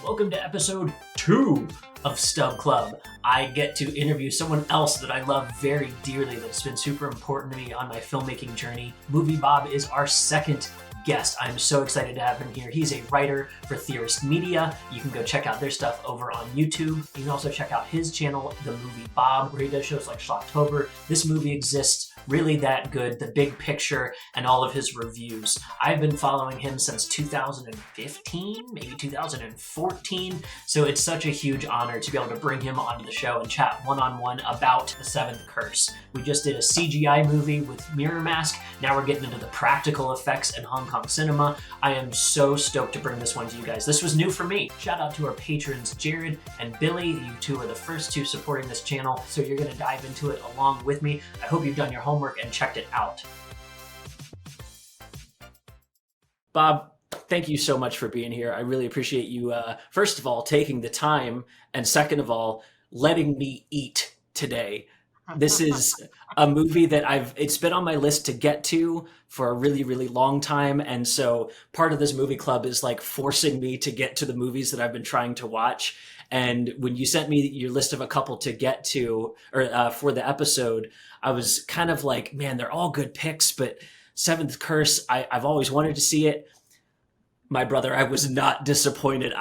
Welcome to episode 2 of Stub Club. I get to interview someone else that I love very dearly that's been super important to me on my filmmaking journey. MovieBob is our second guest. I'm so excited to have him here. He's a writer for Theorist Media. You can go check out their stuff over on YouTube. You can also check out his channel, The MovieBob, where he does shows like Schlocktober, This Movie Exists, Really That Good, The Big Picture, and all of his reviews. I've been following him since 2015, maybe 2014, so it's such a huge honor to be able to bring him onto the show and chat one-on-one about The Seventh Curse. We just did a CGI movie with Mirror Mask. Now we're getting into the practical effects and Hong Kong cinema. I am so stoked to bring this one to you guys. This was new for me. Shout out to our patrons, Jared and Billy. You two are the first two supporting this channel, so you're going to dive into it along with me. I hope you've done your homework and checked it out. Bob, thank you so much for being here. I really appreciate you, first of all, taking the time, and second of all, letting me eat today. This is a movie that it's been on my list to get to for a really, really long time. And so part of this movie club is like forcing me to get to the movies that I've been trying to watch. And when you sent me your list of a couple to get to, or for the episode, I was kind of like, man, they're all good picks, but Seventh Curse, I've always wanted to see it. My brother, I was not disappointed.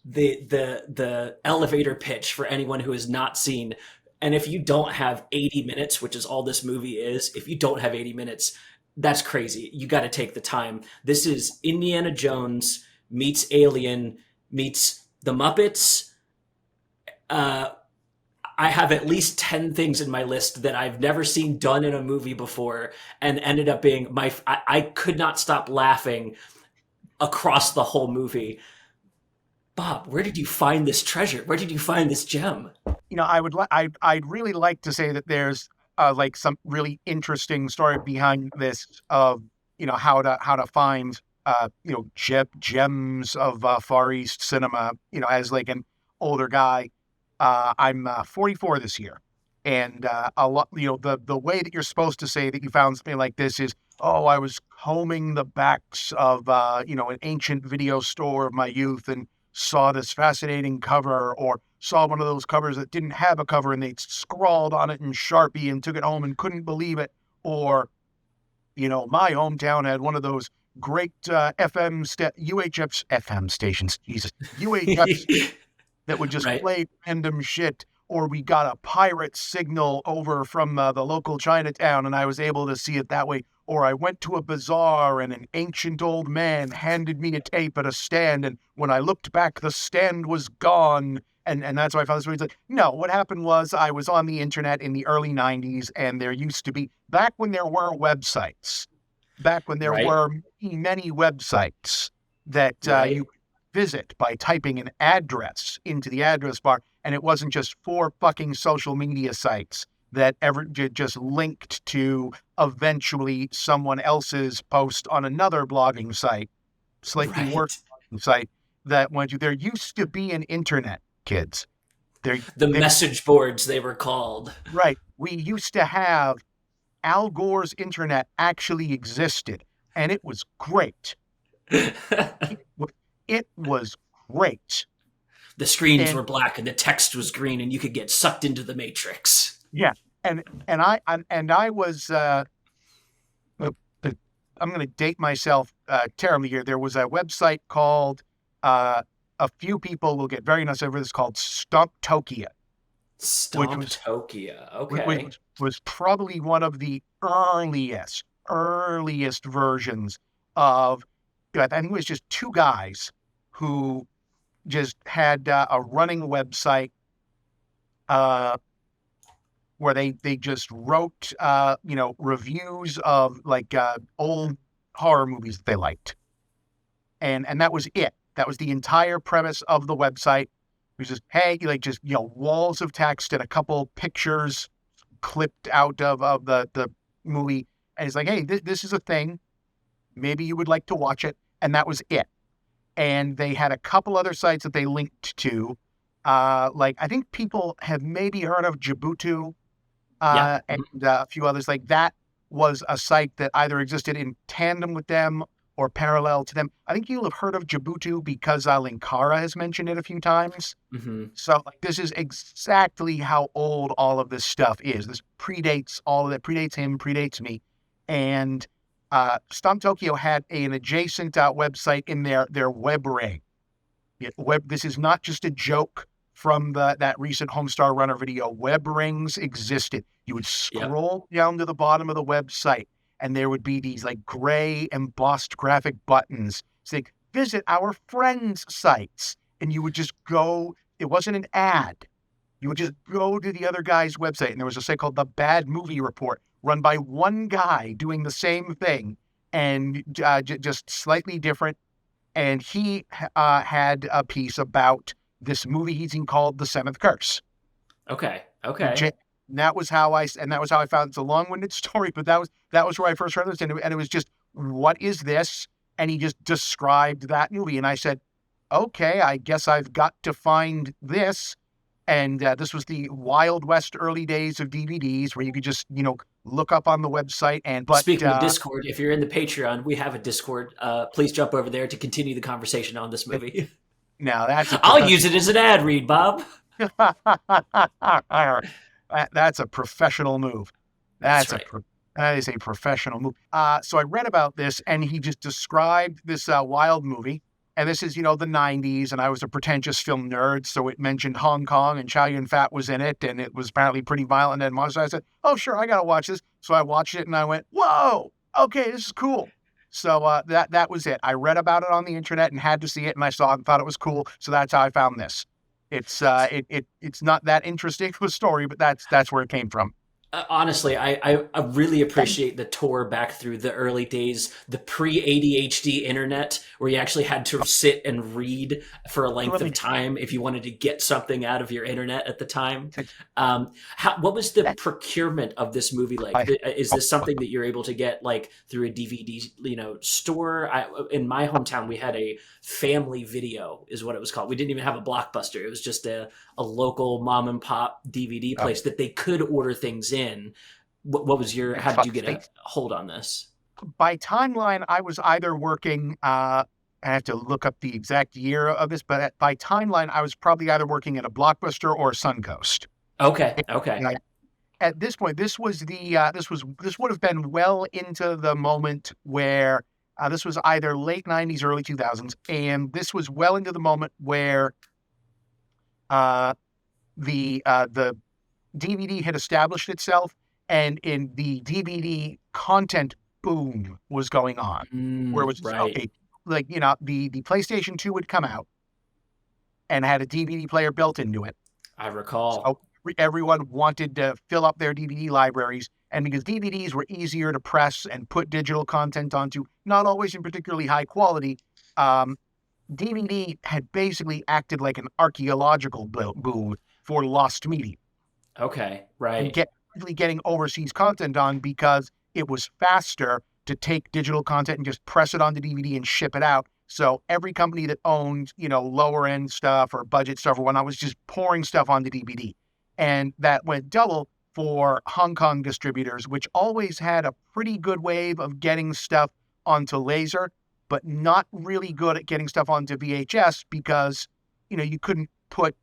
The elevator pitch for anyone who has not seen, and if you don't have 80 minutes, which is all this movie is, if you don't have 80 minutes, that's crazy. You got to take the time. This is Indiana Jones meets Alien meets the Muppets. I have at least 10 things in my list that I've never seen done in a movie before, and ended up being I could not stop laughing across the whole movie. Bob, where did you find this treasure? Where did you find this gem? You know, I'd really like to say that there's like some really interesting story behind this of, you know, how to find gems of Far East cinema. You know, as like an older guy, I'm 44 this year, and a lot. You know, the way that you're supposed to say that you found something like this is, oh, I was combing the backs of an ancient video store of my youth and saw this fascinating cover, or saw one of those covers that didn't have a cover and they scrawled on it in Sharpie and took it home and couldn't believe it. Or, you know, my hometown had one of those great UHF FM stations, UHF that would just play random shit. Or we got a pirate signal over from the local Chinatown and I was able to see it that way. Or I went to a bazaar and an ancient old man handed me a tape at a stand, and when I looked back, the stand was gone. And that's why I found this movie. It's like, no, what happened was I was on the internet in the early 90s, and there used to be, back when there were websites, were many websites that you could visit by typing an address into the address bar, and it wasn't just 4 fucking social media sites that ever just linked to eventually someone else's post on another blogging site, slightly worse blogging site that went to. There used to be an internet, kids. The message boards, they were called. Right. We used to have Al Gore's internet actually existed, and it was great. It was great. The screens were black and the text was green, and you could get sucked into the Matrix. Yeah, and I was. I'm going to date myself terribly here. There was a website called. A few people will get very nice over this, called Stumptopia. Stumptopia, okay. Which was probably one of the earliest versions of. I think it was just 2 guys who just had a running website. Where they just wrote, reviews of like old horror movies that they liked. And that was it. That was the entire premise of the website. It was just, hey, walls of text and a couple pictures clipped out of the movie. And it's like, hey, this is a thing. Maybe you would like to watch it. And that was it. And they had a couple other sites that they linked to. I think people have maybe heard of Djibouti. And a few others like that was a site that either existed in tandem with them or parallel to them. I think you'll have heard of Djibouti because Linkara has mentioned it a few times. Mm-hmm. So like, this is exactly how old all of this stuff is. This predates all of it, predates him, predates me. And Stomp Tokyo had an adjacent website in their web ring. This is not just a joke from that recent Homestar Runner video. Web rings existed. You would Yep. scroll down to the bottom of the website, and there would be these like gray embossed graphic buttons saying, visit our friends' sites. And you would just go, it wasn't an ad. You would just go to the other guy's website, and there was a site called the Bad Movie Report, run by one guy doing the same thing, and just slightly different. And he had a piece about this movie he's seen called The Seventh Curse. Okay. And that was how I found. It's a long-winded story, but that was where I first heard this, and it was just, what is this? And he just described that movie, and I said, okay, I guess I've got to find this. And this was the Wild West early days of DVDs, where you could just, look up on the website. But speaking of Discord, if you're in the Patreon, we have a Discord. Please jump over there to continue the conversation on this movie. Now I'll use it as an ad read, Bob. That's a professional move. That's right. That is a professional move. So I read about this, and he just described this wild movie. And this is, the 90s, and I was a pretentious film nerd, so it mentioned Hong Kong, and Chow Yun-fat was in it, and it was apparently pretty violent and monstrous. I said, oh, sure, I got to watch this. So I watched it, and I went, whoa, okay, this is cool. So that was it. I read about it on the internet and had to see it, and I saw it and thought it was cool, so that's how I found this. It's not that interesting of a story, but that's where it came from. Honestly, I really appreciate the tour back through the early days, the pre-ADHD internet, where you actually had to sit and read for a length of time if you wanted to get something out of your internet at the time. What was the procurement of this movie like? Is this something that you're able to get like through a DVD, store? In my hometown, we had a Family Video, is what it was called. We didn't even have a Blockbuster. It was just a local mom and pop DVD place that they could order things in. What was how did you get a hold on this? By timeline, I was either working, I have to look up the exact year of this, but by timeline, I was probably either working at a Blockbuster or Suncoast. Okay. At this point, this would have been well into the moment where this was either late 90s, early 2000s, and this was well into the moment where the DVD had established itself, and in the DVD content boom was going on, where it was okay, like the PlayStation 2 would come out and had a DVD player built into it. I recall. So everyone wanted to fill up their DVD libraries, and because DVDs were easier to press and put digital content onto, not always in particularly high quality, DVD had basically acted like an archaeological boom for lost media. Okay, right. And getting overseas content on, because it was faster to take digital content and just press it onto DVD and ship it out. So every company that owned, lower end stuff or budget stuff or whatnot was just pouring stuff onto DVD. And that went double for Hong Kong distributors, which always had a pretty good wave of getting stuff onto laser, but not really good at getting stuff onto VHS, because, you couldn't put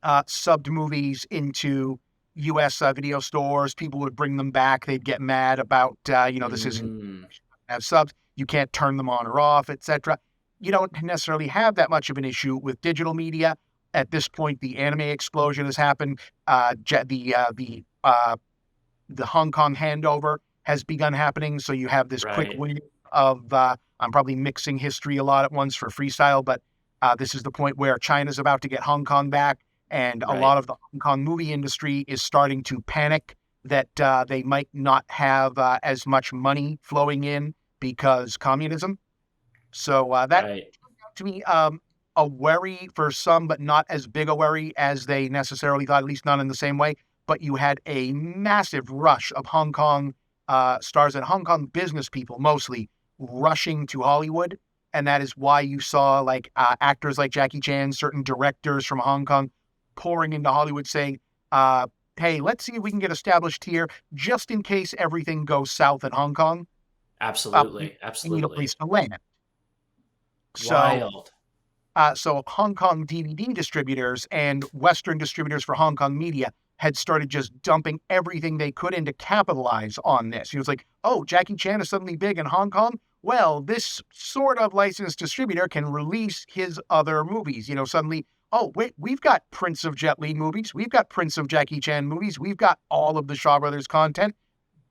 subbed movies into U.S. Video stores. People would bring them back. They'd get mad about, this isn't have subs. You can't turn them on or off, etc. You don't necessarily have that much of an issue with digital media. At this point, the anime explosion has happened. The Hong Kong handover has begun happening. So you have this quick win of, I'm probably mixing history a lot at once for freestyle, but this is the point where China's about to get Hong Kong back. And a lot of the Hong Kong movie industry is starting to panic that they might not have as much money flowing in because communism. So that to me, a worry for some, but not as big a worry as they necessarily thought, at least not in the same way. But you had a massive rush of Hong Kong stars and Hong Kong business people mostly rushing to Hollywood. And that is why you saw actors like Jackie Chan, certain directors from Hong Kong pouring into Hollywood saying, hey, let's see if we can get established here just in case everything goes south in Hong Kong. We Absolutely. need a Absolutely. place to land. So, Wild. so Hong Kong DVD distributors and Western distributors for Hong Kong media had started just dumping everything they could in to capitalize on this. He was like, oh, Jackie Chan is suddenly big in Hong Kong. Well, this sort of licensed distributor can release his other movies. Suddenly, oh, wait, we've got Prince of Jet Li movies. We've got Prince of Jackie Chan movies. We've got all of the Shaw Brothers content.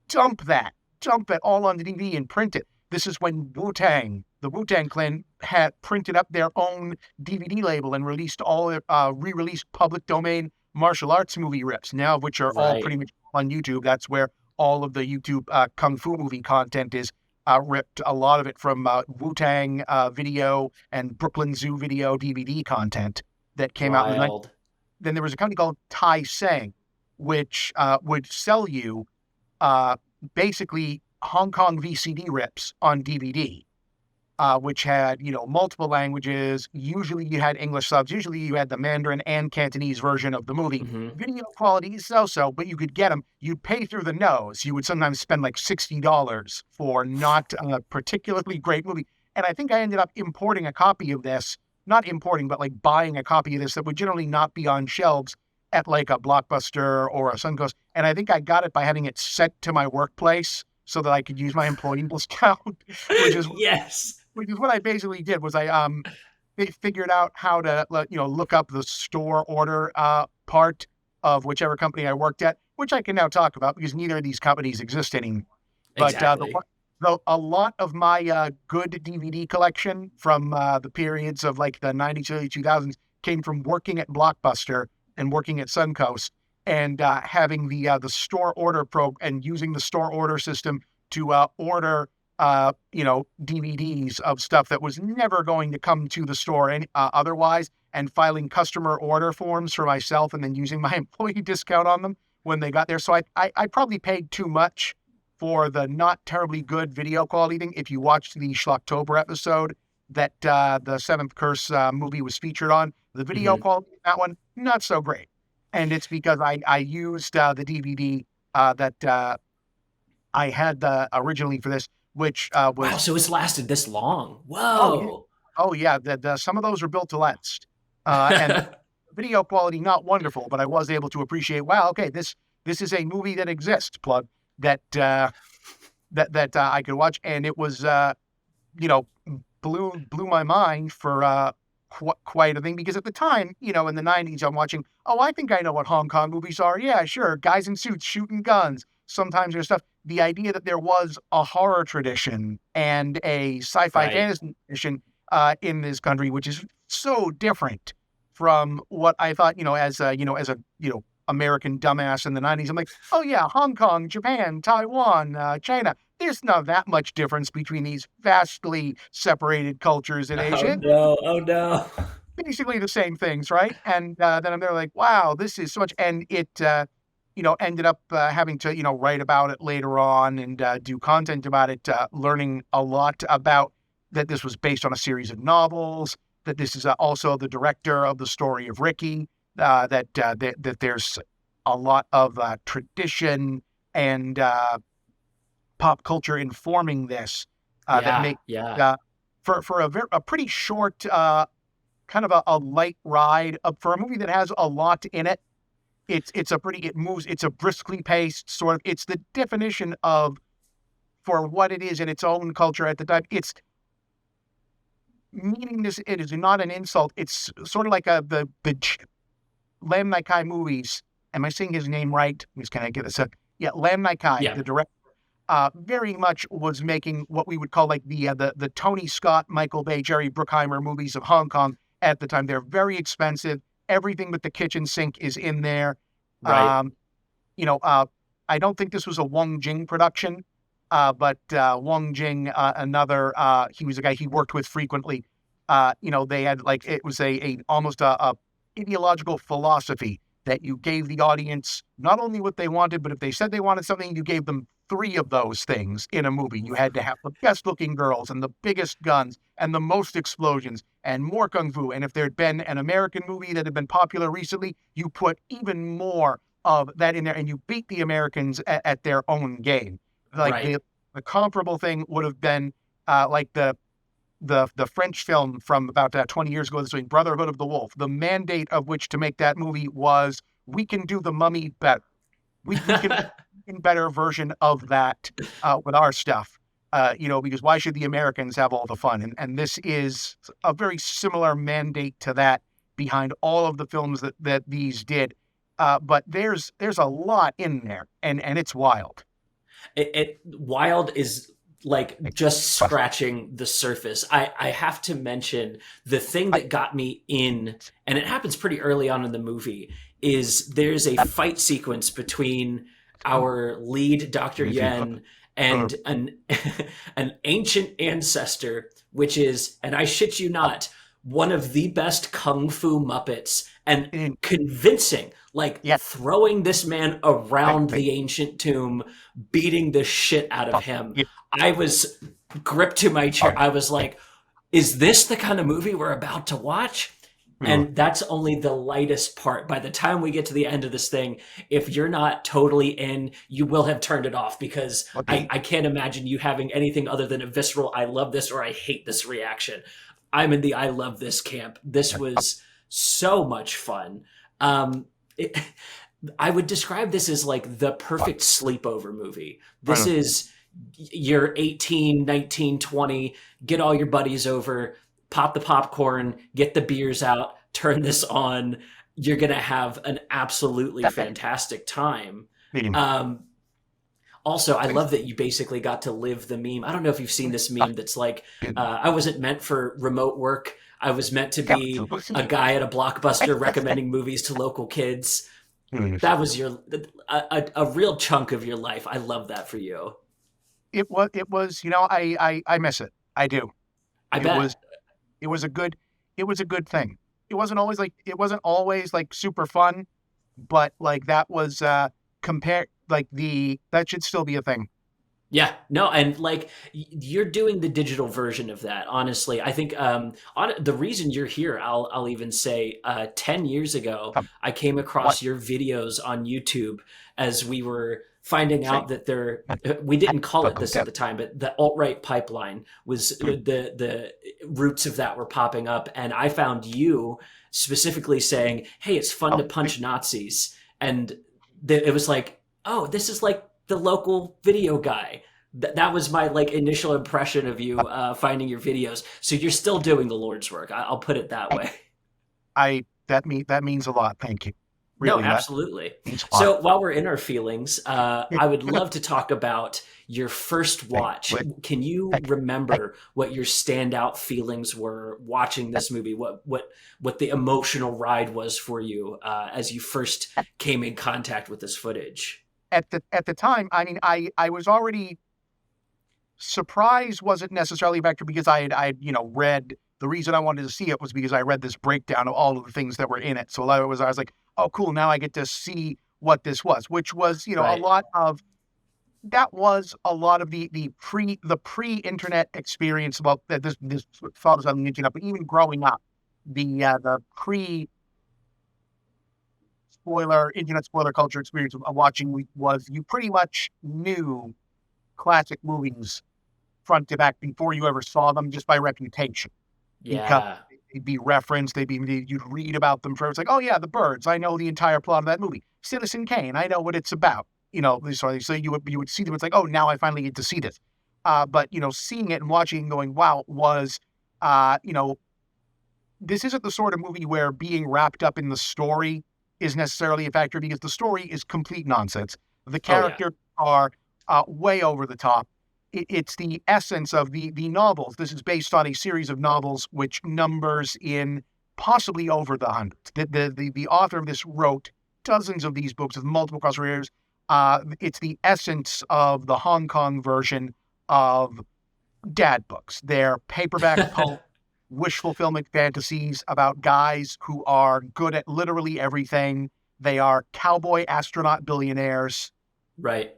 Dump that. Dump it all on the DVD and print it. This is when the Wu-Tang Clan, had printed up their own DVD label and released re-released public domain martial arts movie rips, now of which are all Right. pretty much on YouTube. That's where all of the YouTube kung fu movie content is ripped. A lot of it from Wu-Tang video and Brooklyn Zoo video DVD content that came out in the night. Wild. Then there was a company called Tai Seng, which would sell you uh, basically Hong Kong VCD rips on DVD, which had, multiple languages. Usually you had English subs. Usually you had the Mandarin and Cantonese version of the movie. Hmm. Video quality is so-so, but you could get them. You'd pay through the nose. You would sometimes spend like $60 for not a particularly great movie. And I think I ended up importing a copy of this, not importing, but like buying a copy of this that would generally not be on shelves at like a Blockbuster or a Suncoast. And I think I got it by having it sent to my workplace so that I could use my employee discount, which is Yes. what I basically did. Was I figured out how to look up the store order part of whichever company I worked at, which I can now talk about because neither of these companies exist anymore. But Exactly. a lot of my good DVD collection from the periods of like the 90s, early 2000s came from working at Blockbuster and working at Suncoast and having the store order and using the store order system to order DVDs of stuff that was never going to come to the store otherwise, and filing customer order forms for myself and then using my employee discount on them when they got there. So I probably paid too much for the not terribly good video quality thing. If you watched the Schlocktober episode that the Seventh Curse movie was featured on, the video Hmm. quality in that one, not so great. And it's because I used the DVD that I had originally for this, which Wow. was, So it's lasted this long. oh yeah, Whoa. oh yeah, some of those were built to last, and video quality not wonderful, but I was able to appreciate. Wow, okay, this is a movie that exists. Plug that I could watch, and it was you know blew my mind for quite a thing, because at the time, in the 90s, I'm watching, oh, I think I know what Hong Kong movies are. Yeah, sure, guys in suits shooting guns. Sometimes there's stuff. The idea that there was a horror tradition and a sci-fi Right. fantasy tradition in this country, which is so different from what I thought, as a American dumbass in the 90s. I'm like, oh yeah, Hong Kong, Japan, Taiwan, China. There's not that much difference between these vastly separated cultures in Oh Asia. no. Oh no. Basically the same things, right? And then I'm there like, wow, this is so much. And it, ended up having to, write about it later on and do content about it, learning a lot about that this was based on a series of novels, that this is also the director of the story of Ricky, that there's a lot of tradition and pop culture informing this that Yeah. make Yeah. for a pretty short kind of a light ride for a movie that has a lot in it. It's a briskly paced sort of, it's the definition of, for what it is in its own culture at the time. It's meaning this, it is not an insult. It's sort of like the Lam Nai Kai movies. Am I saying his name right? I'm just kind of get this. Yeah, Lam Nai Kai, Yeah. the director, very much was making what we would call like the Tony Scott, Michael Bay, Jerry Bruckheimer movies of Hong Kong at the time. They're very expensive. Everything but the kitchen sink is in there. Right. I don't think this was a Wong Jing production, but Wong Jing, he was a guy he worked with frequently. They had like, it was a almost a ideological philosophy that you gave the audience not only what they wanted, but if they said they wanted something, you gave them three of those things in a movie. You had to have the best looking girls and the biggest guns and the most explosions and more kung fu. And if there had been an American movie that had been popular recently, you put even more of that in there and you beat the Americans at their own game. Like Right. The comparable thing would have been like the French film from about 20 years ago, this week, Brotherhood of the Wolf. The mandate of which to make that movie was, we can do the Mummy better. We can make a better version of that with our stuff. Because why should the Americans have all the fun? And this is a very similar mandate to that behind all of the films that these did. But there's a lot in there, and it's wild. Wild is like just scratching the surface. I have to mention the thing that got me in, and it happens pretty early on in the movie, is there's a fight sequence between our lead, Dr. Yen, and an ancient ancestor, which is, and I shit you not, one of the best kung fu Muppets, and convincing, throwing this man around the ancient tomb, beating the shit out of him. I was gripped to my chair. I was like, is this the kind of movie we're about to watch? And that's only the lightest part. By the time we get to the end of this thing, if you're not totally in, you will have turned it off, because I can't imagine you having anything other than a visceral, I love this or I hate this reaction. I'm in the I love this camp. This was so much fun. I would describe this as like the perfect sleepover movie. This is, you're 18, 19, 20, get all your buddies over, pop the popcorn, get the beers out, turn this on. You're going to have an absolutely fantastic time. Also, I love that you basically got to live the meme. I don't know if you've seen this meme that's like, I wasn't meant for remote work. I was meant to be a guy at a Blockbuster recommending movies to local kids. That was a real chunk of your life. I love that for you. It was, I miss it. I do. I bet. It was a good thing. It wasn't always like super fun, but like that was compared, like that should still be a thing. Yeah, no, and like you're doing the digital version of that. Honestly, I think the reason you're here, I'll even say, 10 years ago, I came across your videos on YouTube as we were finding out that we didn't call it this at the time, but the alt-right pipeline was the roots of that were popping up, and I found you specifically saying, "Hey, it's fun to punch Nazis," and it was like, oh, this is like the local video guy. That was my like initial impression of you finding your videos. So you're still doing the Lord's work. I'll put it that way. That means a lot. Thank you. Really, no, absolutely. So while we're in our feelings, I would love to talk about your first watch. Can you remember what your standout feelings were watching this movie? What the emotional ride was for you as you first came in contact with this footage? At the time, I mean, I was already surprised. Wasn't necessarily a factor, because I had read. The reason I wanted to see it was because I read this breakdown of all of the things that were in it. So I was like, oh, cool. Now I get to see what this was, which was, right. a lot of the pre-internet experience about that. This thought was on the internet, but even growing up, the internet spoiler culture experience of watching was, you pretty much knew classic movies front to back before you ever saw them, just by reputation. Yeah. Because they'd be referenced, you'd read about them for, it's like, oh yeah, The Birds, I know the entire plot of that movie. Citizen Kane, I know what it's about. So you would see them, it's like, oh, now I finally get to see this. But seeing it and watching and going, wow, was this isn't the sort of movie where being wrapped up in the story is necessarily a factor, because the story is complete nonsense. The characters are way over the top. It's the essence of the novels. This is based on a series of novels which numbers in possibly over the hundreds. The author of this wrote dozens of these books with multiple crossovers. It's the essence of the Hong Kong version of dad books. They're paperback pulp, wish fulfillment fantasies about guys who are good at literally everything. They are cowboy astronaut billionaires. Right.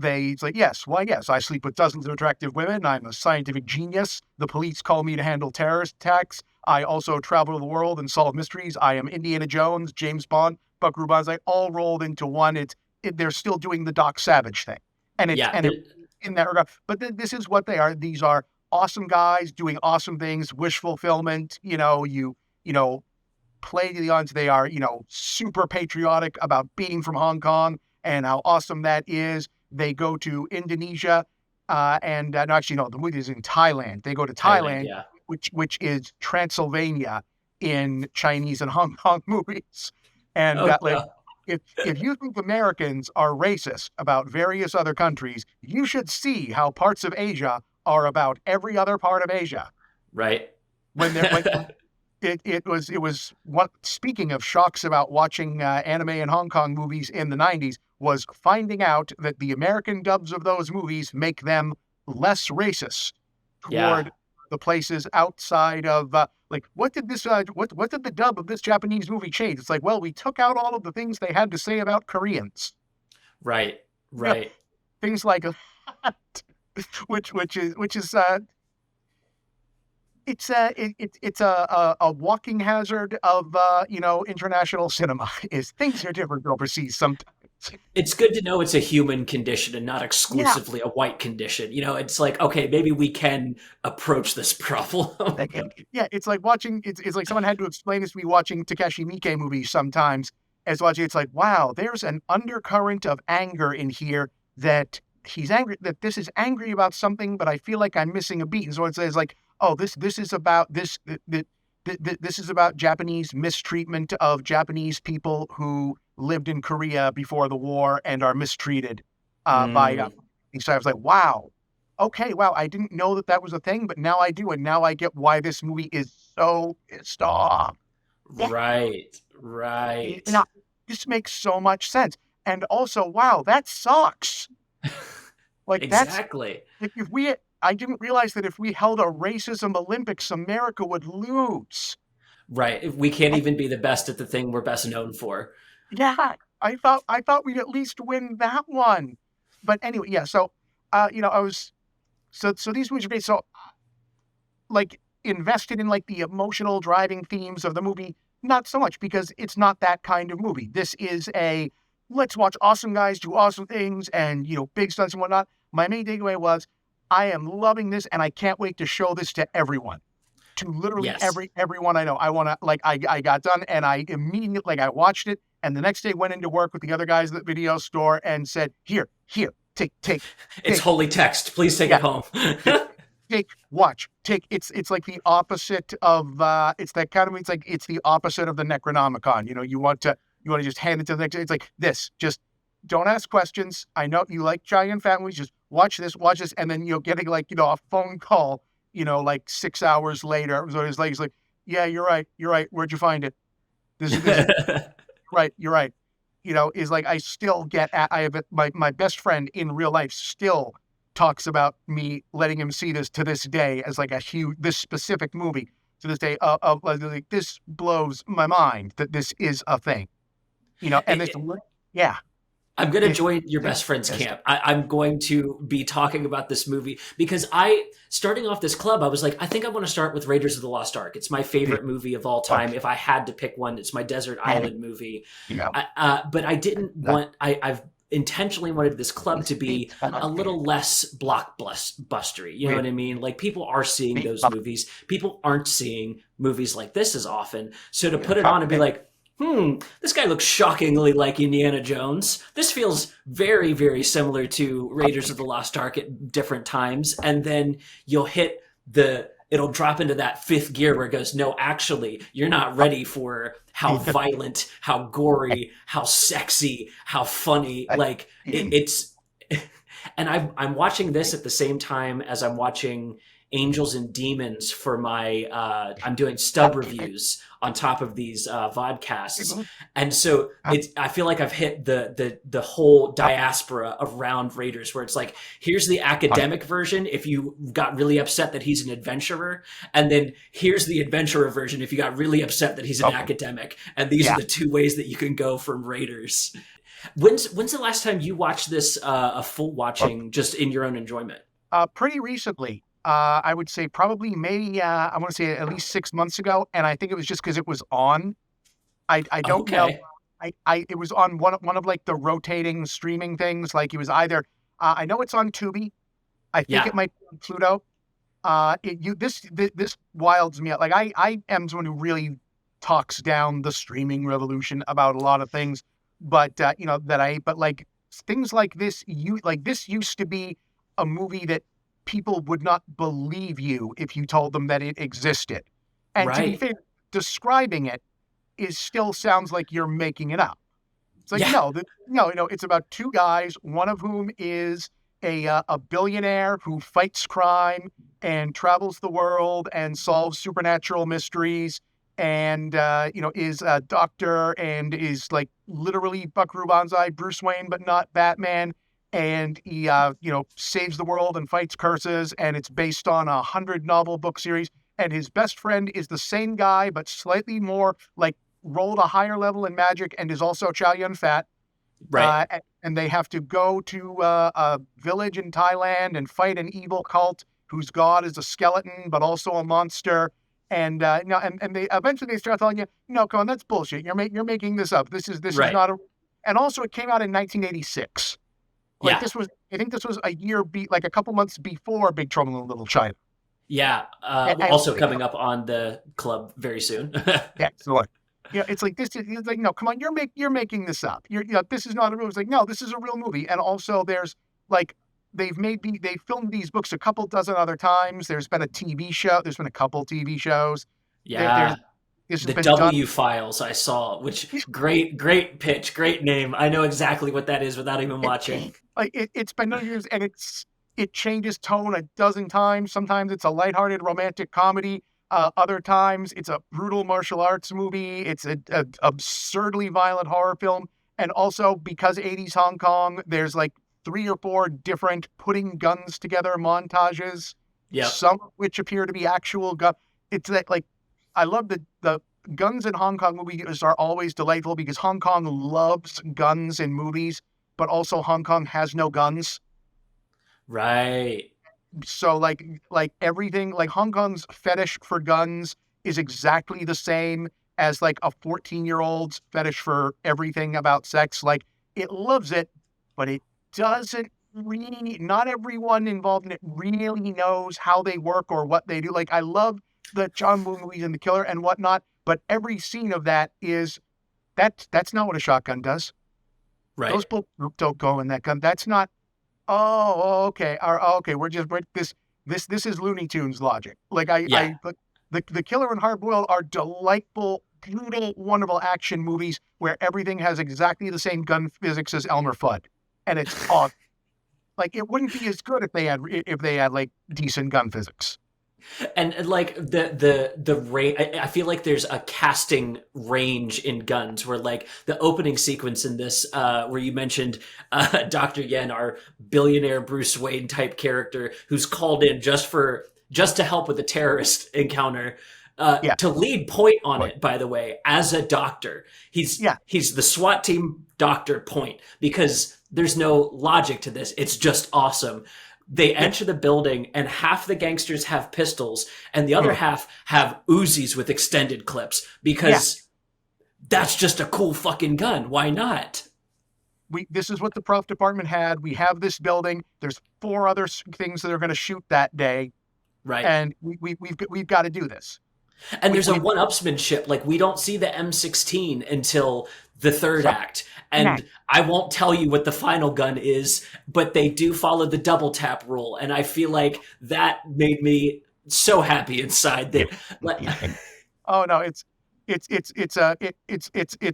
It's like, yes, I sleep with dozens of attractive women. I'm a scientific genius. The police call me to handle terrorist attacks. I also travel the world and solve mysteries. I am Indiana Jones, James Bond, Buckaroo Banzai, all rolled into one. They're still doing the Doc Savage thing. And in that regard. But this is what they are. These are awesome guys doing awesome things, wish fulfillment. You know, play to the audience. They are, super patriotic about being from Hong Kong and how awesome that is. They go to Indonesia, and no, actually, no, the movie is in Thailand. They go to Thailand, Thailand, yeah. which is Transylvania in Chinese and Hong Kong movies. And Oh like, no. if you think Americans are racist about various other countries, you should see how parts of Asia are about every other part of Asia. Right. When it was what, speaking of shocks about watching anime and Hong Kong movies in the 90s, was finding out that the American dubs of those movies make them less racist Yeah. toward the places outside of like, what did this what did the dub of this Japanese movie change? It's like, well, we took out all of the things they had to say about Koreans. Right. You know, Right. things like which is it's a walking hazard of international cinema. Is things are different overseas sometimes. It's good to know it's a human condition and not Yeah, exclusively a white condition. It's like, okay, maybe we can approach this problem. yeah. It's like watching. It's like someone had to explain this to me watching Takeshi Miike movies sometimes. As watching, it's like, wow, there's an undercurrent of anger in here that he's angry that this is angry about something, but I feel like I'm missing a beat. And so it says like, oh, this is about this is about Japanese mistreatment of Japanese people who lived in Korea before the war and are mistreated by. Mm, So I was like, wow, okay, wow, I didn't know that that was a thing, but now I do, and now I get why this movie is so pissed off. Yeah, right. Right. now, this makes so much sense, and also, wow, that sucks. Like that's Exactly. like if we. I didn't realize that if we held a racism Olympics, America would lose. Right. We can't even be the best at the thing we're best known for. Yeah, I thought we'd at least win that one. But anyway, yeah. So, I was so these movies are great. So, like, invested in like the emotional driving themes of the movie, not so much, because it's not that kind of movie. This is a let's watch awesome guys do awesome things and big stunts and whatnot. My main takeaway was I am loving this and I can't wait to show this to everyone. To literally Yes. everyone I know. I want to like I got done and I immediately like I watched it and the next day went into work with the other guys at the video store and said, here, It's take, holy text. Please take yeah, it home. watch, take. It's like the opposite of it's that kind of it's the opposite of the Necronomicon. You want to just hand it to the next. It's like this. Just don't ask questions. I know you like Chow Yun-fat movies. Just watch this, and then getting like a phone call. Like 6 hours later. So he's like, yeah, you're right. Where'd you find it? This is right. You're right. Is like I still I have my best friend in real life still talks about me letting him see this to this day as like a huge this specific movie to this day of like this blows my mind that this is a thing. And this yeah. I'm going to It, join your it, best friend's it's- camp. I'm going to be talking about this movie because starting off this club, I was like, I think I want to start with Raiders of the Lost Ark. It's my favorite movie of all time. If I had to pick one, it's my desert island movie. yeah. But I didn't want, I've intentionally wanted this club to be a little less blockbustery. You know what I mean? Like people are seeing those movies. People aren't seeing movies like this as often. So to put it on and be like, this guy looks shockingly like Indiana Jones. This feels very, very similar to Raiders of the Lost Ark at different times. And then it'll drop into that fifth gear where it goes, no, actually, you're not ready for how violent, how gory, how sexy, how funny. Like it's, and I'm watching this at the same time as I'm watching Angels and Demons for my I'm doing Stub reviews on top of these vodcasts, and so I feel like I've hit the whole diaspora around Raiders, where it's like here's the academic version if you got really upset that he's an adventurer, and then here's the adventurer version if you got really upset that he's an academic, and these are the two ways that you can go from Raiders. When's the last time you watched this a full watching just in your own enjoyment? Pretty recently. I would say probably maybe I want to say at least 6 months ago, and I think it was just because it was on. I don't know. It was on one of like the rotating streaming things. Like it was either I know it's on Tubi, I think Yeah. it might be on Pluto. This wilds me out. Like I am someone who really talks down the streaming revolution about a lot of things, but but like things like this, this used to be a movie that people would not believe you if you told them that it existed. And to be Right. fair, describing it is still sounds like you're making it up. It's like, Yeah. no, it's about two guys, one of whom is a billionaire who fights crime and travels the world and solves supernatural mysteries, and is a doctor and is like literally Buckaroo Banzai Bruce Wayne, but not Batman. And he saves the world and fights curses, and it's based on 100 novel book series. And his best friend is the same guy, but slightly more like rolled a higher level in magic and is also Chow Yun-fat. Right. And they have to go to a village in Thailand and fight an evil cult whose god is a skeleton, but also a monster. And and they eventually they start telling you, no, come on, that's bullshit. You're making this up. This is Right. not a. And also, it came out in 1986. Like Yeah. I think this was like a couple months before Big Trouble in Little China. Yeah. And Also coming up on the club very soon. yeah, so it's like it's like, no, come on, you're making this up. This is not a movie. It's like, no, this is a real movie. And also there's like they filmed these books a couple dozen other times. There's been a TV show, there's been a couple TV shows. There's Yeah. this has The been done. W files I saw, which great pitch, great name. I know exactly what that is without even watching. It's been done years, and it changes tone a dozen times. Sometimes it's a lighthearted romantic comedy. Other times it's a brutal martial arts movie. It's a absurdly violent horror film. And also because 80s Hong Kong, there's like 3 or 4 different putting guns together montages, Yep. some of which appear to be actual gun. It's that like I love the guns in Hong Kong movies are always delightful because Hong Kong loves guns in movies, but also Hong Kong has no guns. Right. So like everything, like Hong Kong's fetish for guns is exactly the same as like a 14-year-old's fetish for everything about sex. Like it loves it, but it doesn't really, not everyone involved in it really knows how they work or what they do. Like I love the John Woo movies and The Killer and whatnot, but every scene of that is that's not what a shotgun does. Right. Those bullets don't go in that gun. That's not. Okay. Okay. This is Looney Tunes logic. Like Yeah. but the Killer and Hard Boiled are delightful, brutal, wonderful action movies where everything has exactly the same gun physics as Elmer Fudd, and it's awesome. Like it wouldn't be as good if they had like decent gun physics. And like the range, I feel like there's a casting range in guns where like the opening sequence in this, where you mentioned Dr. Yen, our billionaire Bruce Wayne type character, who's called in just to help with the terrorist encounter. Yeah. To lead point on it, by the way, as a doctor, he's Yeah. he's the SWAT team doctor point because there's no logic to this. It's just awesome. They enter the building and half the gangsters have pistols and the other half have Uzis with extended clips because that's just a cool fucking gun. Why not? This is what the prof department had. We have this building. There's 4 other things that are going to shoot that day, Right. and we've got to do this. And there's a one-upsmanship. Like, we don't see the M16 until the third act. And I won't tell you what the final gun is, but they do follow the double tap rule. And I feel like that made me so happy inside that. Oh no, it's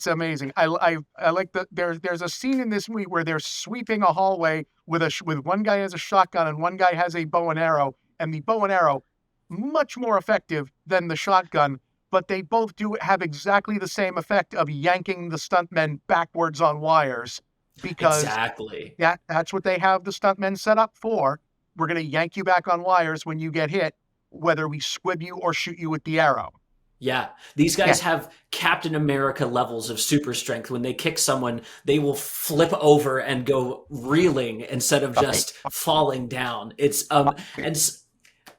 amazing. I like there's a scene in this movie where they're sweeping a hallway with one guy has a shotgun and one guy has a bow and arrow, and the bow and arrow much more effective than the shotgun, but they both do have exactly the same effect of yanking the stuntmen backwards on wires because Exactly. that's what they have the stuntmen set up for. We're going to yank you back on wires when you get hit, whether we squib you or shoot you with the arrow. Yeah. These guys have Captain America levels of super strength. When they kick someone, they will flip over and go reeling instead of just falling down. It's and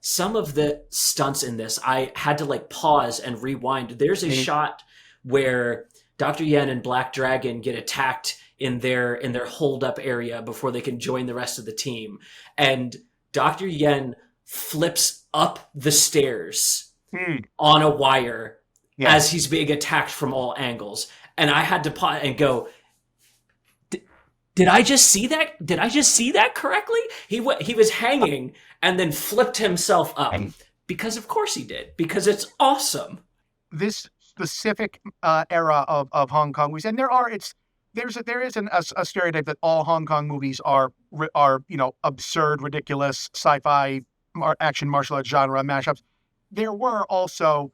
some of the stunts in this, I had to like pause and rewind. There's a shot where Dr. Yen and Black Dragon get attacked in their hold up area before they can join the rest of the team. And Dr. Yen flips up the stairs Hmm. on a wire Yeah. as he's being attacked from all angles. And I had to pause and go, did I just see that? Did I just see that correctly? He was hanging and then flipped himself up. Because of course he did. Because it's awesome. This specific era of Hong Kong movies, and there is a stereotype that all Hong Kong movies are absurd, ridiculous, sci-fi, action, martial arts genre mashups. There were also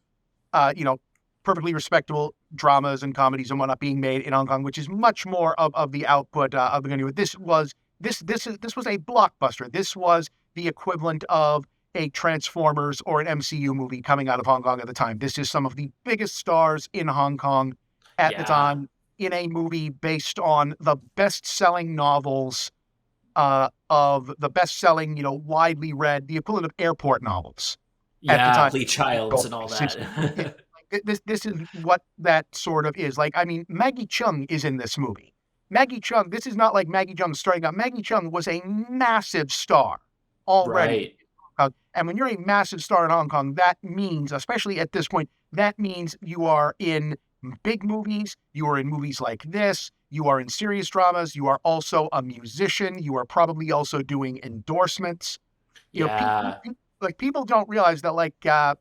perfectly respectable dramas and comedies and whatnot being made in Hong Kong, which is much more of the output of the country. This was a blockbuster. This was the equivalent of a Transformers or an MCU movie coming out of Hong Kong at the time. This is some of the biggest stars in Hong Kong at the time in a movie based on the best-selling novels of the best-selling, widely read, the equivalent of airport novels at the time. Lee Childs and all that. This is what that sort of is. Like, I mean, Maggie Cheung is in this movie. Maggie Cheung, this is not like Maggie Cheung starting out. Maggie Cheung was a massive star already. Right. And when you're a massive star in Hong Kong, that means, especially at this point, that means you are in big movies, you are in movies like this, you are in serious dramas, you are also a musician, you are probably also doing endorsements. People don't realize that,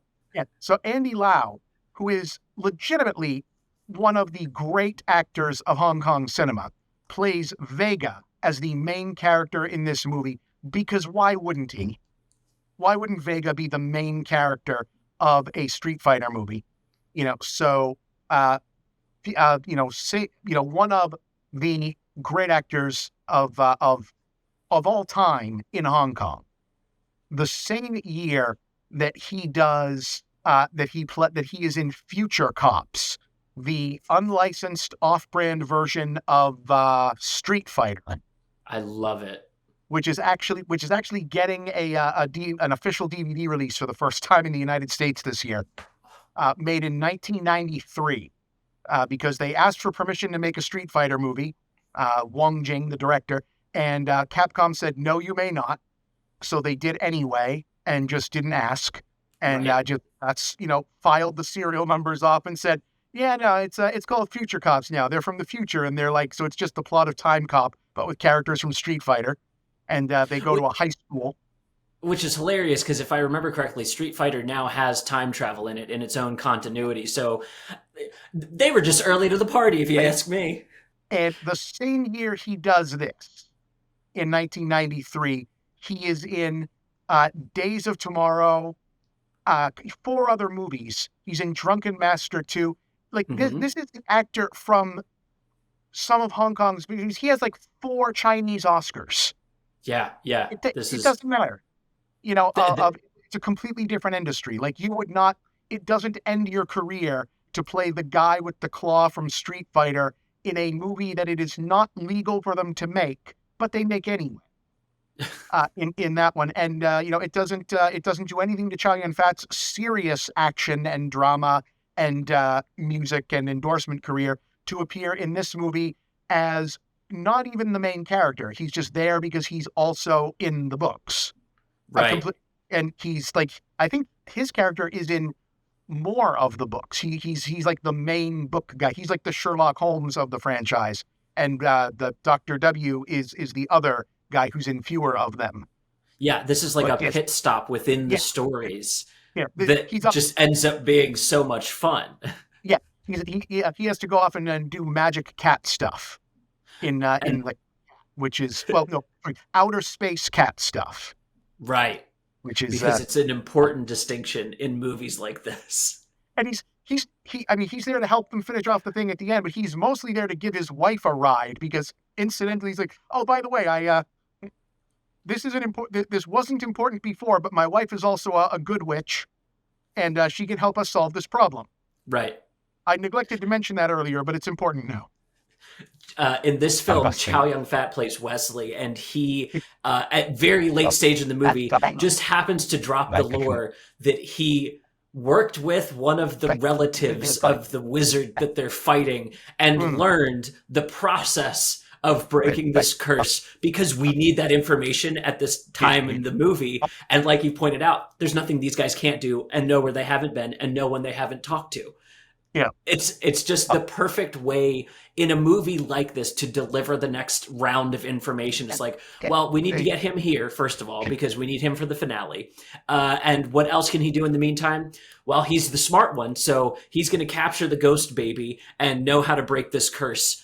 so Andy Lau, who is legitimately one of the great actors of Hong Kong cinema, plays Vega as the main character in this movie, because why wouldn't he? Why wouldn't Vega be the main character of a Street Fighter movie? One of the great actors of all time in Hong Kong. The same year that he does that he is in Future Cops, the unlicensed off-brand version of Street Fighter. I love it. Which is actually getting an official DVD release for the first time in the United States this year, made in 1993, because they asked for permission to make a Street Fighter movie. Wong Jing, the director, and Capcom said, "No, you may not." So they did anyway, and just didn't ask, and filed the serial numbers off and said, "Yeah, no, it's called Future Cops now. They're from the future, and they're like, so it's just the plot of Time Cop, but with characters from Street Fighter." And they go to a high school. Which is hilarious, because if I remember correctly, Street Fighter now has time travel in it, in its own continuity. So they were just early to the party, if you ask me. And the same year he does this, in 1993, he is in Days of Tomorrow, 4 other movies. He's in Drunken Master 2. Like, this is an actor from some of Hong Kong's movies. He has like 4 Chinese Oscars. Yeah. It doesn't matter. It's a completely different industry. Like, it doesn't end your career to play the guy with the claw from Street Fighter in a movie that it is not legal for them to make, but they make anyway. In that one, and it doesn't do anything to Chow Yun-fat's serious action and drama and music and endorsement career to appear in this movie as not even the main character. He's just there because he's also in the books. Right. And he's like, I think his character is in more of the books. He's like the main book guy. He's like the Sherlock Holmes of the franchise. And the Dr. W is the other guy who's in fewer of them. Yeah, this is like a pit stop within the stories. Yeah, that just ends up being so much fun. Yeah, he has to go off and do magic cat stuff which is outer space cat stuff. Right. Which is because it's an important distinction in movies like this. And he's there to help them finish off the thing at the end, but he's mostly there to give his wife a ride because incidentally he's like, "Oh, by the way, this wasn't important before, but my wife is also a good witch, and she can help us solve this problem." Right. I neglected to mention that earlier, but it's important now. In this film, Chow Yun-fat plays Wesley, and he, at very late stage in the movie, just happens to drop the lore that he worked with one of the relatives of the wizard that they're fighting and learned the process of breaking this curse because we need that information at this time in the movie. And like you pointed out, there's nothing these guys can't do and know where they haven't been and know when they haven't talked to. Yeah. It's just the perfect way in a movie like this to deliver the next round of information. It's like, well, we need to get him here, first of all, because we need him for the finale. And what else can he do in the meantime? Well, he's the smart one, so he's going to capture the ghost baby and know how to break this curse.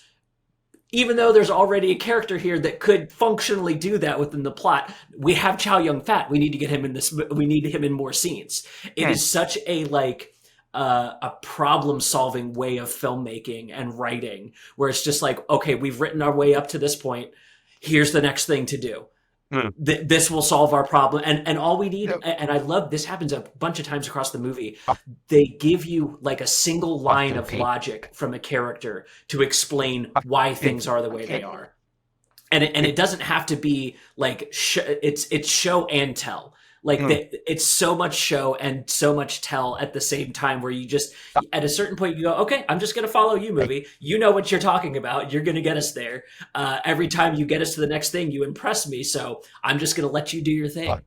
Even though there's already a character here that could functionally do that within the plot, we have Chow Yun-fat. We need to get him in this. We need him in more scenes. It is such a a problem-solving way of filmmaking and writing, where it's just like, okay, we've written our way up to this point. Here's the next thing to do. This will solve our problem. And all we need, and I love, this happens a bunch of times across the movie, they give you like a single line of logic from a character to explain why things are the way they are. And it doesn't have to be like, it's show and tell. Like it's so much show and so much tell at the same time, where you just, at a certain point, you go, okay, I'm just going to follow you, movie. You know what you're talking about. You're going to get us there. Every time you get us to the next thing, you impress me. So I'm just going to let you do your thing.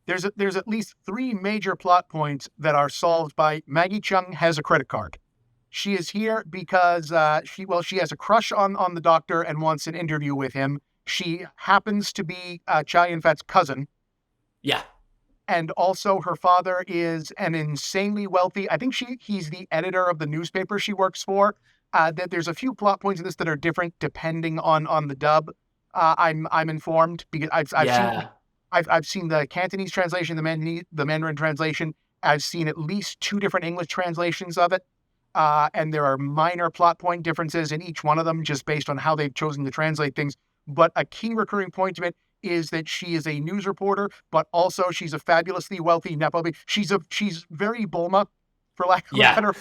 There's at least 3 major plot points that are solved by Maggie Cheung has a credit card. She is here because she has a crush on the doctor and wants an interview with him. She happens to be Chow Yun-fat's cousin. Yeah. And also her father is an insanely wealthy, I think he's the editor of the newspaper she works for. That there's a few plot points in this that are different depending on the dub. I'm informed because I've seen the Cantonese translation, the Mandarin translation. I've seen at least 2 different English translations of it. And there are minor plot point differences in each one of them just based on how they've chosen to translate things. But a key recurring point of it is that she is a news reporter, but also she's a fabulously wealthy Nepo baby. She's very Bulma, for lack of a better.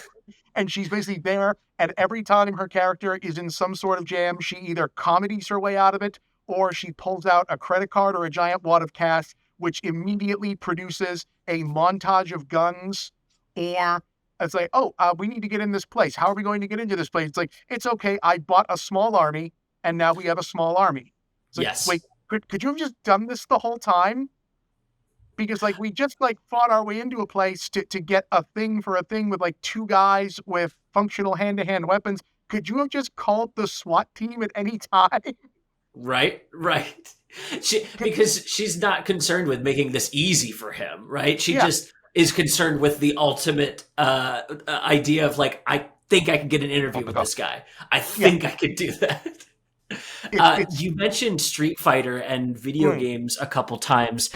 And she's basically there, and every time her character is in some sort of jam, she either comedies her way out of it, or she pulls out a credit card or a giant wad of cash, which immediately produces a montage of guns. Or it's like, we need to get in this place. How are we going to get into this place? It's like, it's okay. I bought a small army, and now we have a small army. It's like, yes. Wait, could you have just done this the whole time? Because we just fought our way into a place to get a thing for a thing with 2 guys with functional hand-to-hand weapons. Could you have just called the SWAT team at any time? Right. Because she's not concerned with making this easy for him, right? She just is concerned with the ultimate idea of I think I can get an interview with this guy. I think I could do that. You mentioned Street Fighter and video games a couple times.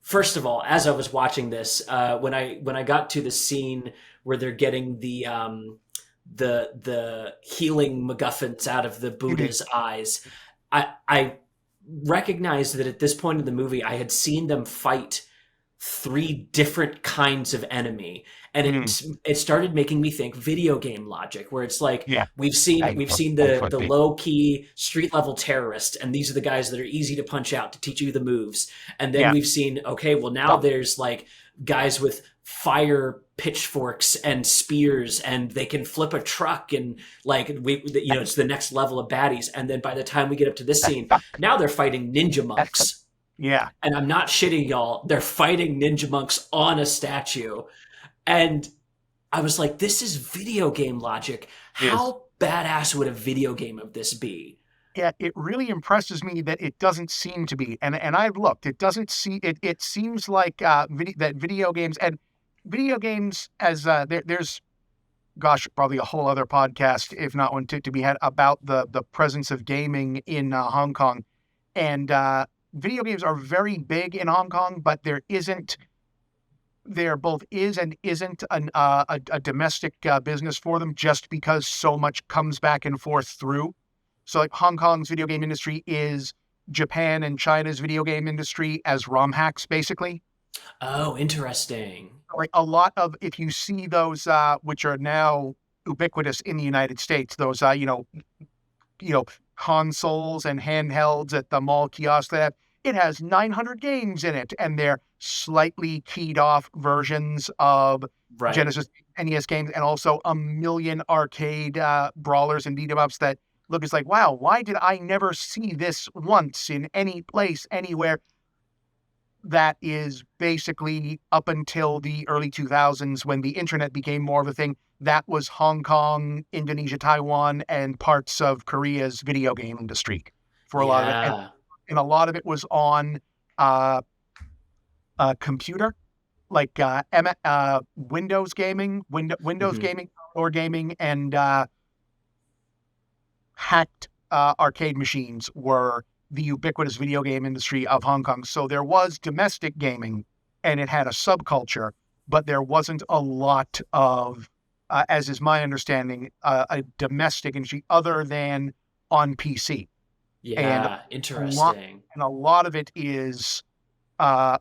First of all, as I was watching this, when I got to the scene where they're getting the healing MacGuffins out of the Buddha's eyes, I recognized that at this point in the movie, I had seen them fight 3 different kinds of enemy, and it started making me think video game logic, where it's we've seen the low key street level terrorist, and these are the guys that are easy to punch out to teach you the moves, and then we've seen now there's guys with fire pitchforks and spears, and they can flip a truck, and it's the next level of baddies, and then by the time we get up to this scene, now they're fighting ninja monks. Yeah. And I'm not shitting y'all. They're fighting ninja monks on a statue. And I was like, this is video game logic. How badass would a video game of this be? Yeah, it really impresses me that it doesn't seem to be. And I've looked. It doesn't see it. It seems like that video games as there's probably a whole other podcast, if not one to be had, about the presence of gaming in Hong Kong. And video games are very big in Hong Kong, but there both is and isn't a domestic business for them, just because so much comes back and forth through. So Hong Kong's video game industry is Japan and China's video game industry as ROM hacks, basically. Oh, interesting. A lot of, if you see those, which are now ubiquitous in the United States, those, consoles and handhelds at the mall kiosk that it has 900 games in it, and they're slightly keyed off versions of Genesis NES games, and also a million arcade brawlers and beat 'em ups that look, it's like, wow, why did I never see this once in any place, anywhere? That is basically up until the early 2000s when the internet became more of a thing. That was Hong Kong, Indonesia, Taiwan, and parts of Korea's video game industry for a lot of it. Yeah. And a lot of it was on uh, computer, like Windows gaming, Windows Hmm. gaming, or gaming, and hacked arcade machines were the ubiquitous video game industry of Hong Kong. So there was domestic gaming and it had a subculture, but there wasn't a lot of, as is my understanding, a domestic industry other than on PC. And Yeah. a lot, Interesting. and a lot of it is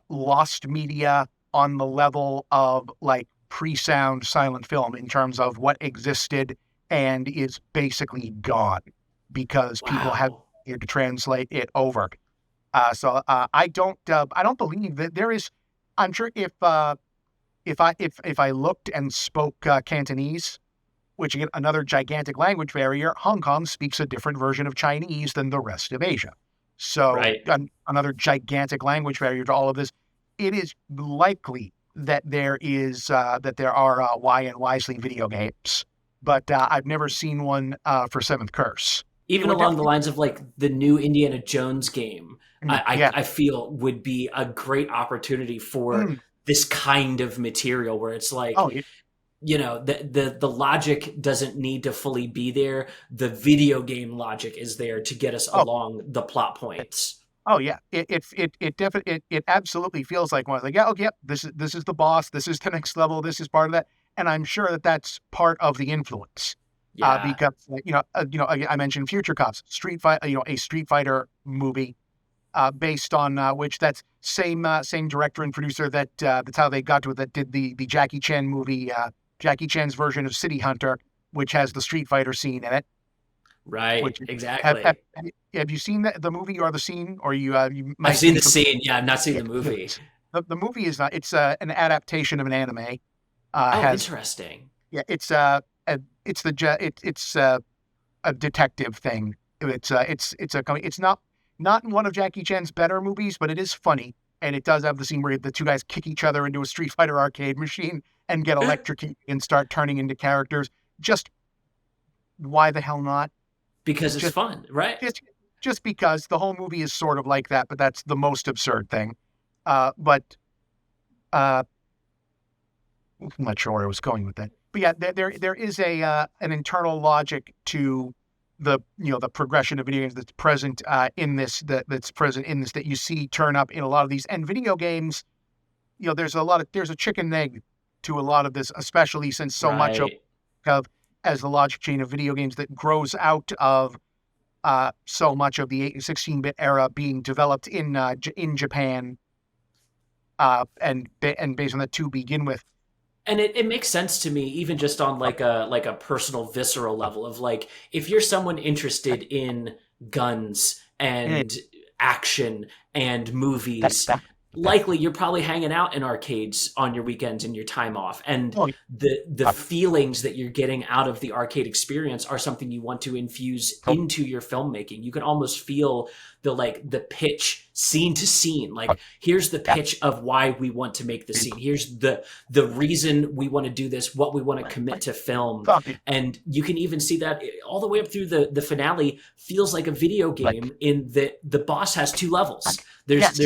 lost media on the level of like pre-sound silent film in terms of what existed and is basically gone because people have Wow. to translate it over. I don't believe that there is. I'm sure if I looked and spoke Cantonese, which again another gigantic language barrier, Hong Kong speaks a different version of Chinese than the rest of Asia. So Right. another gigantic language barrier to all of this. It is likely that there are Y and Wisely video games, but I've never seen one for Seventh Curse. It Even would along the definitely, lines of like the new Indiana Jones game, yeah. I feel would be a great opportunity for Mm. this kind of material where it's like, Oh, yeah. the logic doesn't need to fully be there. The video game logic is there to get us Oh, along the plot points. oh, yeah. It definitely it absolutely feels like one. Like, yeah, okay, yep. This is the boss. This is the next level. This is part of that, and I'm sure that that's part of the influence. Yeah. Because I mentioned Future Cops, Street Fight, a Street Fighter movie based on which that's same director and producer that's how they got to it. That did the Jackie Chan movie, Jackie Chan's version of City Hunter, which has the Street Fighter scene in it. Which Right. have have, Exactly. have you seen the movie or the scene, or you I've might seen be the familiar? scene. Yeah, I've not seen Yeah, the yeah. movie. The movie is not. It's an adaptation of an anime. Oh, Has interesting. Yeah. It's a detective thing. It's not one of Jackie Chan's better movies, but it is funny, and it does have the scene where the two guys kick each other into a Street Fighter arcade machine and get electrocuted and start turning into characters. Just why the hell not? Because it's Just fun, right? just just because the whole movie is sort of like that, but that's the most absurd thing. But uh, I'm not sure where I was going with that. But yeah, there is an internal logic to the progression of video games that's present that's present in this that you see turn up in a lot of these and video games. There's a chicken and egg to a lot of this, especially since so much Right. of as the logic chain of video games that grows out of so much of the 16-bit era being developed in Japan and based on that to begin with. And it makes sense to me even just on like a personal visceral level of like if you're someone interested in guns Eh, and action and that- movies, that- likely you're probably hanging out in arcades on your weekends and your time off, and Oh, the feelings that you're getting out of the arcade experience are something you want to infuse into your filmmaking. You can almost feel the pitch scene to scene, like here's the pitch of why we want to make the scene, here's the reason we want to do this, what we want to commit to film. And you can even see that all the way up through the finale feels like a video game in that the boss has two levels. Yes.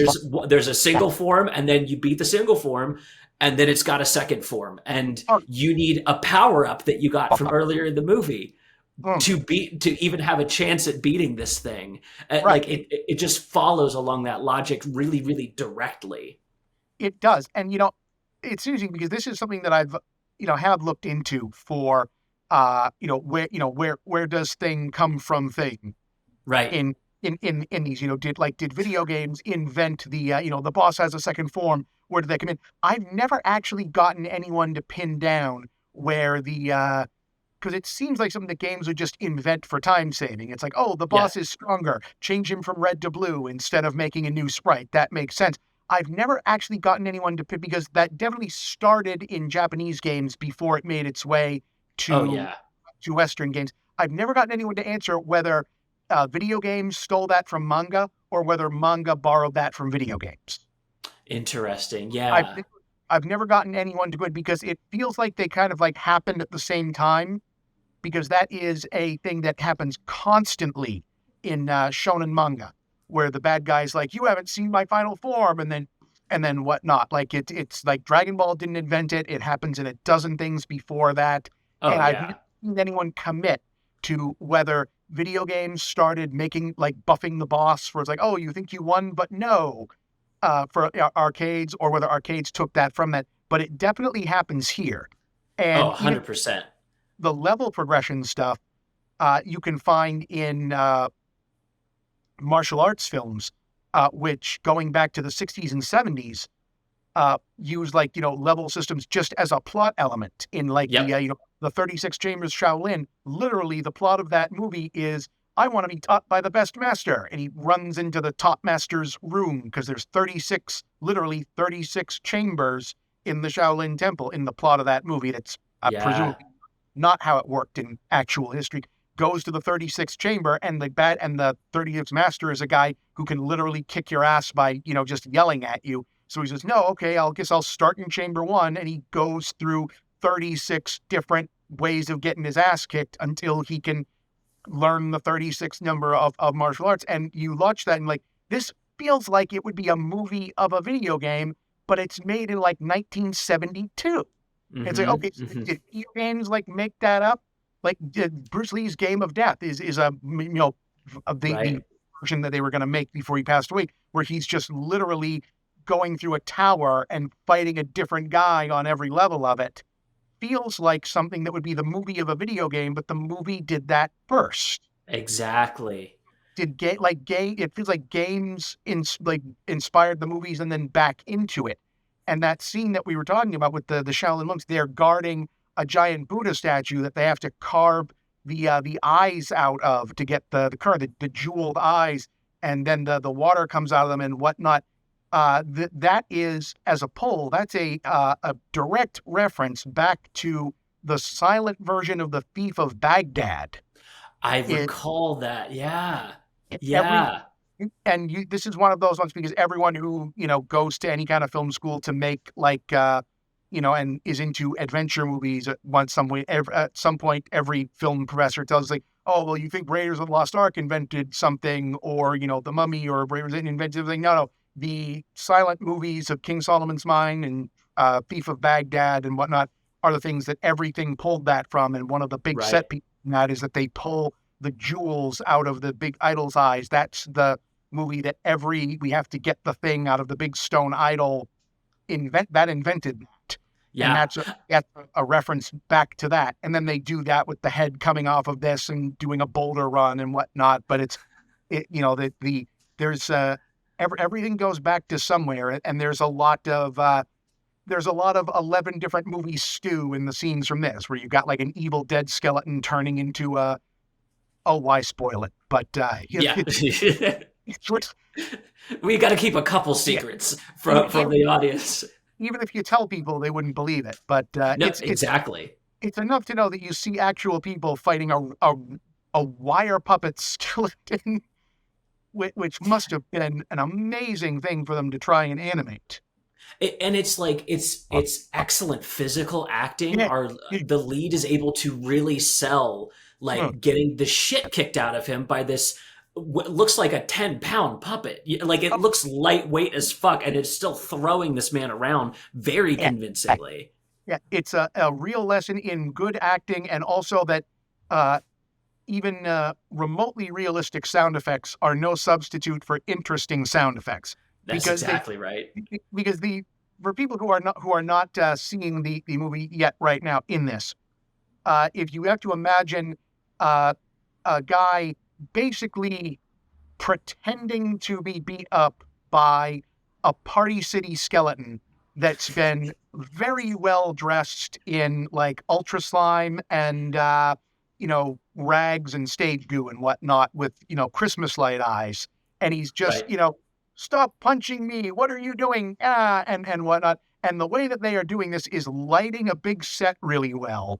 There's a single form, and then you beat the single form, and then it's got a second form, and Oh, you need a power up that you got from earlier in the movie mm, to even have a chance at beating this thing. right. Like it just follows along that logic really directly. It does. And it's interesting because this is something that I've have looked into for where does thing come from thing Right. in in these, did video games invent the boss has a second form, where did they come in? I've never actually gotten anyone to pin down where the because it seems like something that games would just invent for time saving. It's like, oh, the Yeah. boss is stronger, change him from red to blue instead of making a new sprite. That makes sense. I've never actually gotten anyone to pick because that definitely started in Japanese games before it made its way Oh to yeah. Western games. I've never gotten anyone to answer whether video games stole that from manga or whether manga borrowed that from video games. Interesting. I've Yeah. I've never gotten anyone to it because it feels like they kind of like happened at the same time, because that is a thing that happens constantly in shonen manga, where the bad guy's like, "You haven't seen my final form," and then whatnot. Like it's like Dragon Ball didn't invent it; it happens in a dozen things before that, Oh and I've never yeah. seen anyone commit to whether video games started making like buffing the boss, where it's like, "Oh, you think you won, but no," for arcades, or whether arcades took that from that. But it definitely happens here, Oh, and even 100%. the level progression stuff you can find in martial arts films, which going back to the 60s and 70s, use like, level systems just as a plot element in like Yep. the 36 Chambers Shaolin. Literally, the plot of that movie is I want to be taught by the best master. And he runs into the top master's room because there's literally 36 chambers in the Shaolin Temple in the plot of that movie. That's Yeah. presumably not how it worked in actual history. Goes to the 36th chamber, and the 36th master is a guy who can literally kick your ass by, just yelling at you. So he says, no, okay, guess I'll start in chamber one. And he goes through 36 different ways of getting his ass kicked until he can learn the 36th number of martial arts. And you watch that and like, this feels like it would be a movie of a video game, but it's made in like 1972. It's like, Mm-hmm. okay, so Mm-hmm. did video games like make that up? Like did Bruce Lee's Game of Death is a, the Right. version that they were going to make before he passed away, where he's just literally going through a tower and fighting a different guy on every level of it. Feels like something that would be the movie of a video game, but the movie did that first. Exactly. It feels like games inspired the movies and then back into it. And that scene that we were talking about with the Shaolin monks, they're guarding a giant Buddha statue that they have to carve the eyes out of to get the jeweled eyes, and then the water comes out of them and whatnot. That is, as a poll, that's a direct reference back to the silent version of the Thief of Baghdad. I It recall that. Yeah. every Yeah. This is one of those ones, because everyone who goes to any kind of film school to make like and is into adventure movies at some point every film professor tells us like, oh well, you think Raiders of the Lost Ark invented something, or the Mummy or Raiders invented something. No, the silent movies of King Solomon's Mine and Thief of Baghdad and whatnot are the things that everything pulled that from. And one of the big Right. set pieces in that is that they pull the jewels out of the big idol's eyes. That's the movie that we have to get the thing out of the big stone idol invented that. And Yeah. that's a reference back to that. And then they do that with the head coming off of this and doing a boulder run and whatnot. But there's everything goes back to somewhere, and there's a lot of 11 different movies stew in the scenes from this, where you got like an evil dead skeleton turning into a, oh, why spoil it? But Yeah. it's We got to keep a couple yeah, secrets even, from the audience. even if you tell people, they wouldn't believe it. But No, exactly. it's enough to know that you see actual people fighting a wire puppet skeleton, which must have been an amazing thing for them to try and animate. And it's like it's excellent physical acting. Yeah. Our Yeah. The lead is able to really sell Mm. like getting the shit kicked out of him by this what looks like a 10-pound puppet. Like it Oh, looks lightweight as fuck, and it's still throwing this man around very yeah. convincingly. Yeah. It's a real lesson in good acting, and also that uh, even remotely realistic sound effects are no substitute for interesting sound effects, That's because they exactly right. because the for people who are not seeing the movie yet right now in this, if you have to imagine uh, a guy basically pretending to be beat up by a Party City skeleton that's been very well dressed in like ultra slime and rags and stage goo and whatnot, with Christmas light eyes, and he's just Right. stop punching me, what are you doing, and whatnot. And the way that they are doing this is lighting a big set really well,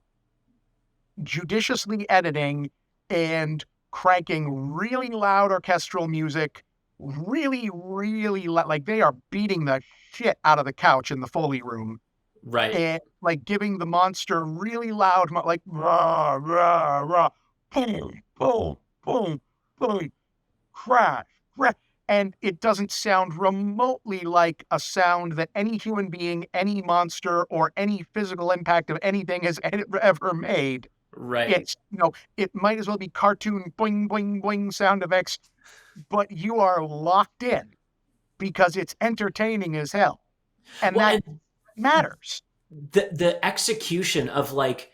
judiciously editing, and cranking really loud orchestral music, really, really loud. Like they are beating the shit out of the couch in the Foley room Right. and like giving the monster really loud, like rah, rah, rah, boom, boom, boom, boom, crash, crash. And it doesn't sound remotely like a sound that any human being, any monster, or any physical impact of anything has ever made. Right. It's, it might as well be cartoon boing, boing, boing sound effects, but you are locked in because it's entertaining as hell. And Well, that and matters. the execution of like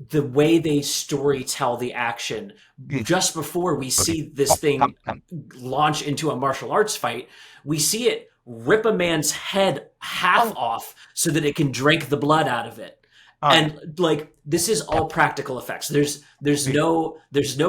the way they story tell the action just before we see this thing launch into a martial arts fight, we see it rip a man's head half Oh, off so that it can drink the blood out of it. yeah. And like this is all practical effects. There's no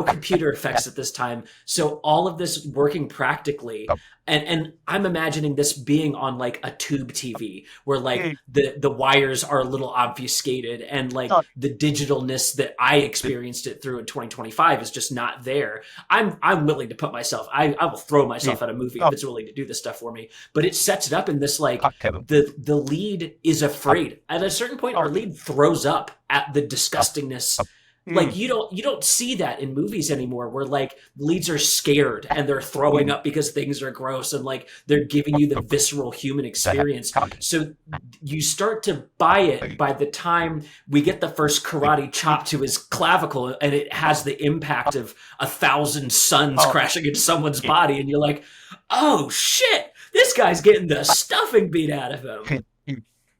computer effects at this time. So all of this working practically, and I'm imagining this being on like a tube TV where like the wires are a little obfuscated and like the digitalness that I experienced it through in 2025 is just not there. I'm willing to put myself, I will throw myself at a movie if it's willing to do this stuff for me. But it sets it up in this like the lead is afraid. At a certain point, our lead throws up at the disgustingness. Like you don't see that in movies anymore where like leads are scared and they're throwing up because things are gross and like they're giving you the visceral human experience. So you start to buy it by the time we get the first karate chop to his clavicle and it has the impact of 1,000 suns crashing into someone's body and you're like, oh shit, this guy's getting the stuffing beat out of him.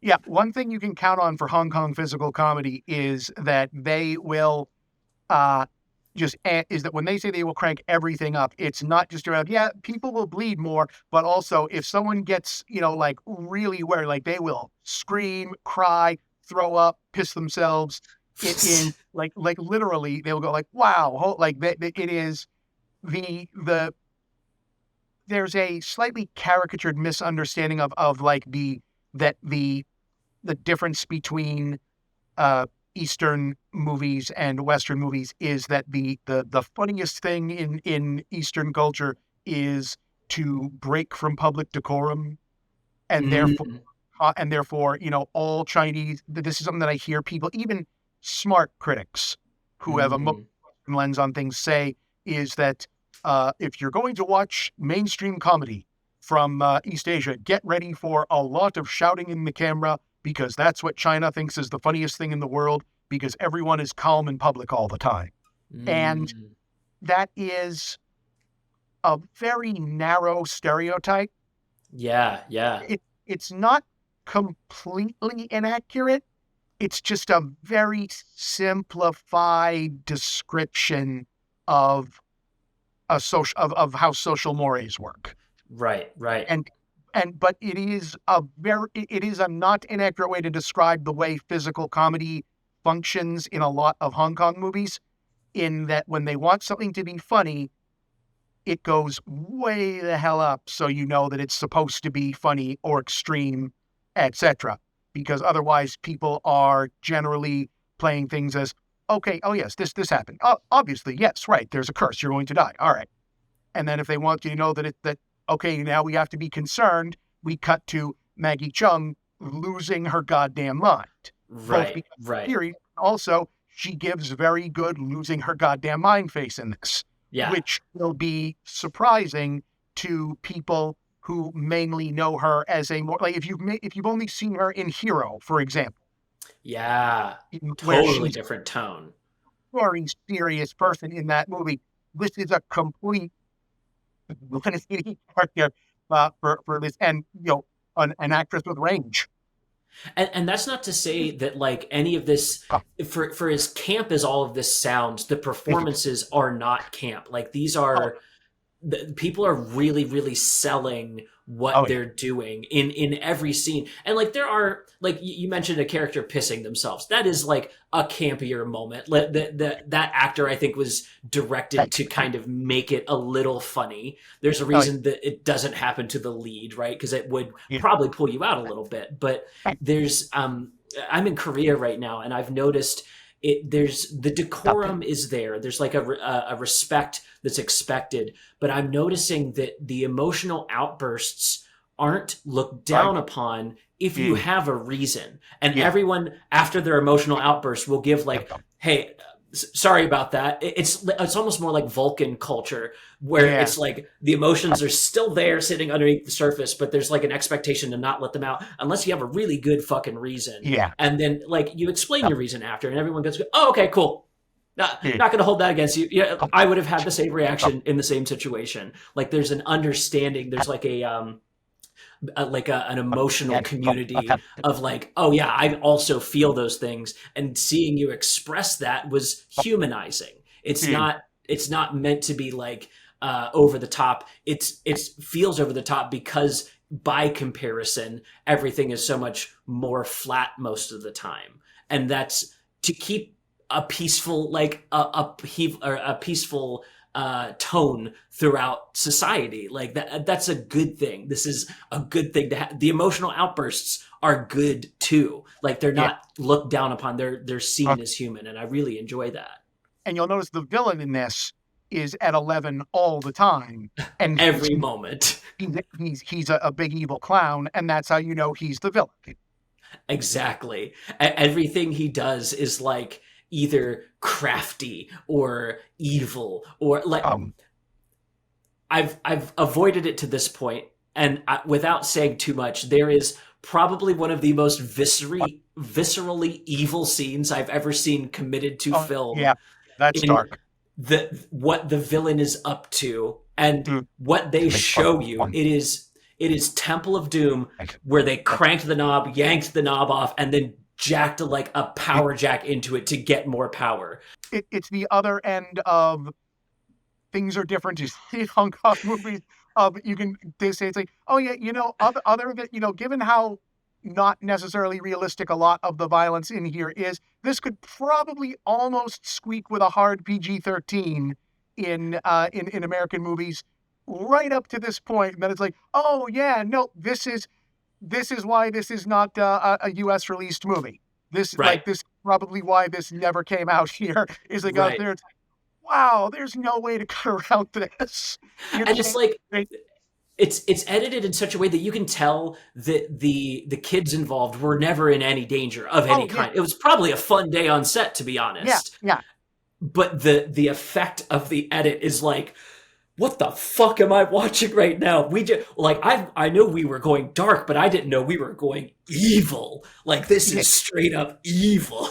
Yeah, one thing you can count on for Hong Kong physical comedy is that they will is that when they say they will crank everything up, it's not just around, people will bleed more, but also if someone gets, like really where like they will scream, cry, throw up, piss themselves. It is like literally they will go like, wow, like it is the there's a slightly caricatured misunderstanding of like the difference between Eastern movies and Western movies is that the funniest thing in Eastern culture is to break from public decorum, and therefore all Chinese. This is something that I hear people, even smart critics who have a Western lens on things, say is that if you're going to watch mainstream comedy from East Asia, get ready for a lot of shouting in the camera because that's what China thinks is the funniest thing in the world because everyone is calm in public all the time. And that is a very narrow stereotype. Yeah. It's not completely inaccurate. It's just a very simplified description of of how social mores work. Right. But it is a not inaccurate way to describe the way physical comedy functions in a lot of Hong Kong movies, in that when they want something to be funny, it goes way the hell up so you know that it's supposed to be funny or extreme, etc. Because otherwise people are generally playing things as, okay, oh yes, this happened. Oh, obviously, yes, right, there's a curse, you're going to die. All right. And then if they want you to know that okay, now we have to be concerned, we cut to Maggie Chung losing her goddamn mind. Right. Theory, also, she gives very good losing her goddamn mind face in this. Yeah. Which will be surprising to people who mainly know her as a more, like if you've only seen her in Hero, for example. Yeah. Where Totally she's different tone. a very serious person in that movie. This is a complete character for this, and an actress with range. And that's not to say that like any of this for as camp as all of this sounds, the performances are not camp. Like these are people are really really selling what they're doing in every scene. And like there are like you mentioned a character pissing themselves. That is like a campier moment. That actor I think was directed to kind of make it a little funny. There's a reason that it doesn't happen to the lead, right? Because it would probably pull you out a little bit. But there's I'm in Korea right now and I've noticed there's the decorum is there. There's like a respect that's expected, but I'm noticing that the emotional outbursts aren't looked down upon if you have a reason. And everyone after their emotional outburst will give like, hey, sorry about that. It's almost more like Vulcan culture where it's like the emotions are still there sitting underneath the surface, but there's like an expectation to not let them out unless you have a really good fucking reason. Yeah. And then like you explain your reason after and everyone goes, oh, okay, cool. Not going to hold that against you. Yeah, I would have had the same reaction in the same situation. Like there's an understanding. There's like an emotional community of like, oh yeah, I also feel those things, and seeing you express that was humanizing. It's not meant to be like over the top. It feels over the top because by comparison, everything is so much more flat most of the time, and that's to keep a peaceful a peaceful tone throughout society. Like that's a good thing. This is a good thing to have. The emotional outbursts are good too. Like they're not looked down upon. They're seen as human, and I really enjoy that. And you'll notice the villain in this is at 11 all the time, and every moment he's a big evil clown, and that's how you know he's the villain. Exactly. Everything he does is like either crafty or evil or like I've avoided it to this point, and without saying too much, there is probably one of the most viscerally evil scenes I've ever seen committed to film. Yeah, that's dark. What the villain is up to and what they show you. It is Temple of Doom, where they cranked the knob, yanked the knob off, and then jacked like a power jack into it to get more power. It's the other end of things are different. You see Hong Kong movies. You can say it's like, oh yeah, other than given how not necessarily realistic a lot of the violence in here is, this could probably almost squeak with a hard PG-13 in American movies right up to this point. And then it's like, oh yeah, no, this is why this is not a U.S. released movie. This is probably why this never came out here. Is like out there, it's like, wow, there's no way to cut around this. And it's like it's edited in such a way that you can tell that the kids involved were never in any danger of any kind. It was probably a fun day on set, to be honest. Yeah. But the effect of the edit is like, what the fuck am I watching right now? I know we were going dark, but I didn't know we were going evil. Like this is straight up evil.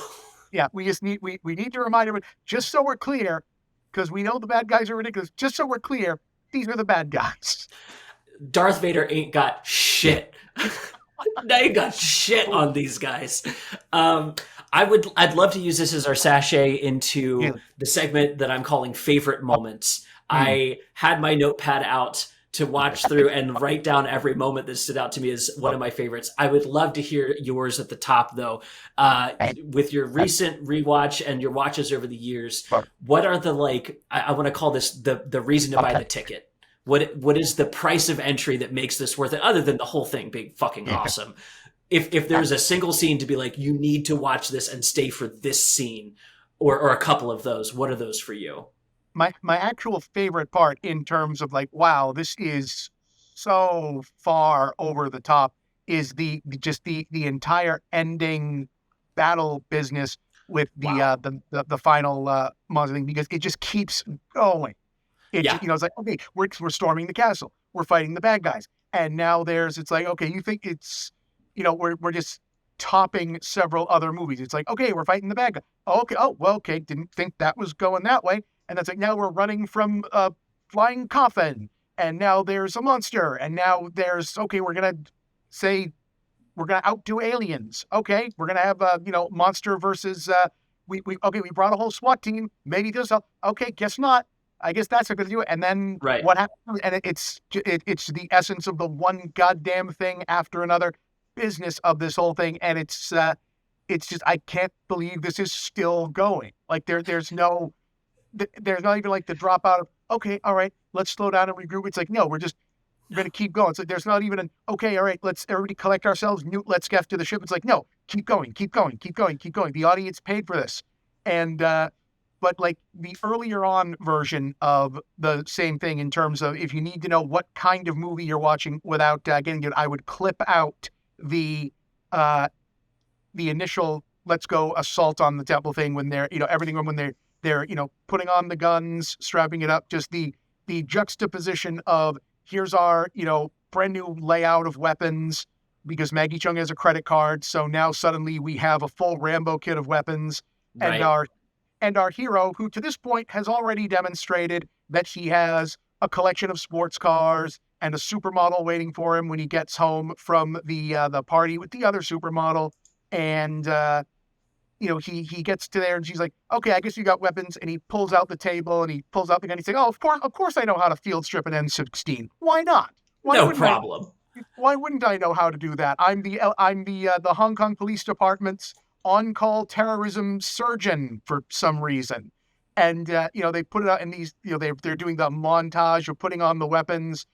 Yeah, we need to remind everyone, just so we're clear, because we know the bad guys are ridiculous. Just so we're clear, these are the bad guys. Darth Vader ain't got shit. They got shit on these guys. I'd love to use this as our sachet into the segment that I'm calling favorite moments. I had my notepad out to watch through and write down every moment that stood out to me as one of my favorites. I would love to hear yours at the top, though. With your recent rewatch and your watches over the years, what are the I want to call this the reason to buy the ticket? What is the price of entry that makes this worth it, other than the whole thing being fucking awesome? If there's a single scene to be like, you need to watch this and stay for this scene, or a couple of those, what are those for you? My actual favorite part in terms of like, wow, this is so far over the top, is the entire ending battle business with the final monster thing, because it just keeps going. It's like, okay, we're storming the castle, we're fighting the bad guys, and now it's like, okay, you think it's, we're just topping several other movies. It's like, okay, we're fighting the bad guy. Okay, didn't think that was going that way. And that's like, now we're running from a flying coffin, and now there's a monster, and now there's, okay, we're gonna outdo aliens. Okay, we're gonna have monster versus we brought a whole SWAT team. Maybe this. Okay, guess not. I guess that's not gonna do it. And then what happens? And it's the essence of the one goddamn thing after another business of this whole thing, and it's just, I can't believe this is still going. Like there's not even like the drop out of, okay, all right, let's slow down and regroup. It's like, no, we're going to keep going. So there's not even okay, all right, let's everybody collect ourselves, let's get to the ship. It's like, no, keep going. The audience paid for this. And but like the earlier on version of the same thing in terms of if you need to know what kind of movie you're watching without getting it, I would clip out uh, the initial let's go assault on the temple thing when they're, everything when they're, putting on the guns, strapping it up, just the juxtaposition of here's our, brand new layout of weapons because Maggie Chung has a credit card. So now suddenly we have a full Rambo kit of weapons and Right. our hero, who to this point has already demonstrated that he has a collection of sports cars and a supermodel waiting for him when he gets home from the party with the other supermodel. And he gets to there and she's like, okay, I guess you got weapons. And he pulls out the table and he pulls out the gun. He's like, oh, of course I know how to field strip an M16. Why not? Why No wouldn't problem. why wouldn't I know how to do that? I'm the Hong Kong Police Department's on-call terrorism surgeon for some reason. And they put it out in these, they're doing the montage of putting on the weapons,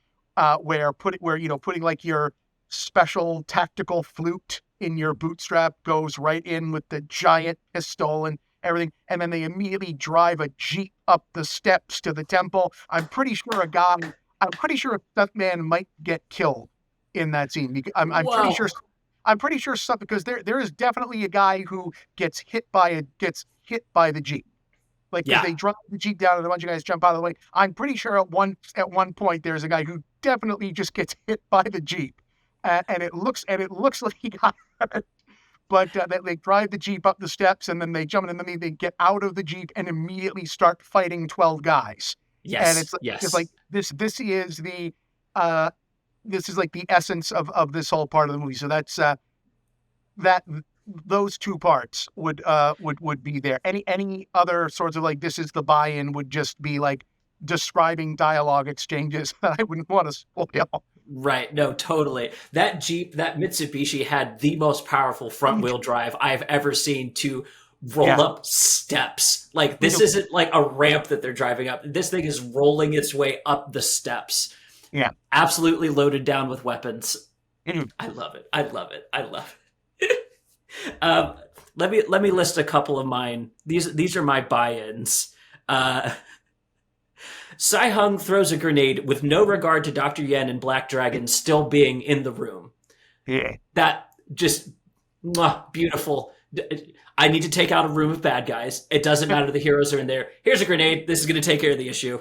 where putting like your special tactical flute in your bootstrap goes right in with the giant pistol and everything. And then they immediately drive a Jeep up the steps to the temple. I'm pretty sure a stuntman might get killed in that scene. I'm pretty sure. Whoa. I'm pretty sure some, because there is definitely a guy who gets hit by the Jeep. Like, because Yeah. they drop the Jeep down and a bunch of guys jump out of the way. I'm pretty sure at one point there's a guy who definitely just gets hit by the Jeep, and it looks like he got hurt. But they drive the Jeep up the steps and then they jump and then they get out of the Jeep and immediately start fighting 12 guys. And Yes. it's Yes. like this is the this is like the essence of this whole part of the movie. So that's that those two parts would be there. Any other sorts of like this is the buy-in would just be like describing dialogue exchanges that I wouldn't want to spoil. Right. No, totally. That Jeep, that Mitsubishi had the most powerful front wheel drive I've ever seen to roll Yeah. up steps. Like, this isn't like a ramp that they're driving up. This thing is rolling its way up the steps. Yeah. Absolutely loaded down with weapons. Mhm. I love it. I love it. I love it. Let me list a couple of mine. These are my buy-ins. Sai Hung throws a grenade with no regard to Dr. Yen and Black Dragon still being in the room. Yeah. That just beautiful. I need to take out a room of bad guys. It doesn't matter the heroes are in there. Here's a grenade. This is going to take care of the issue.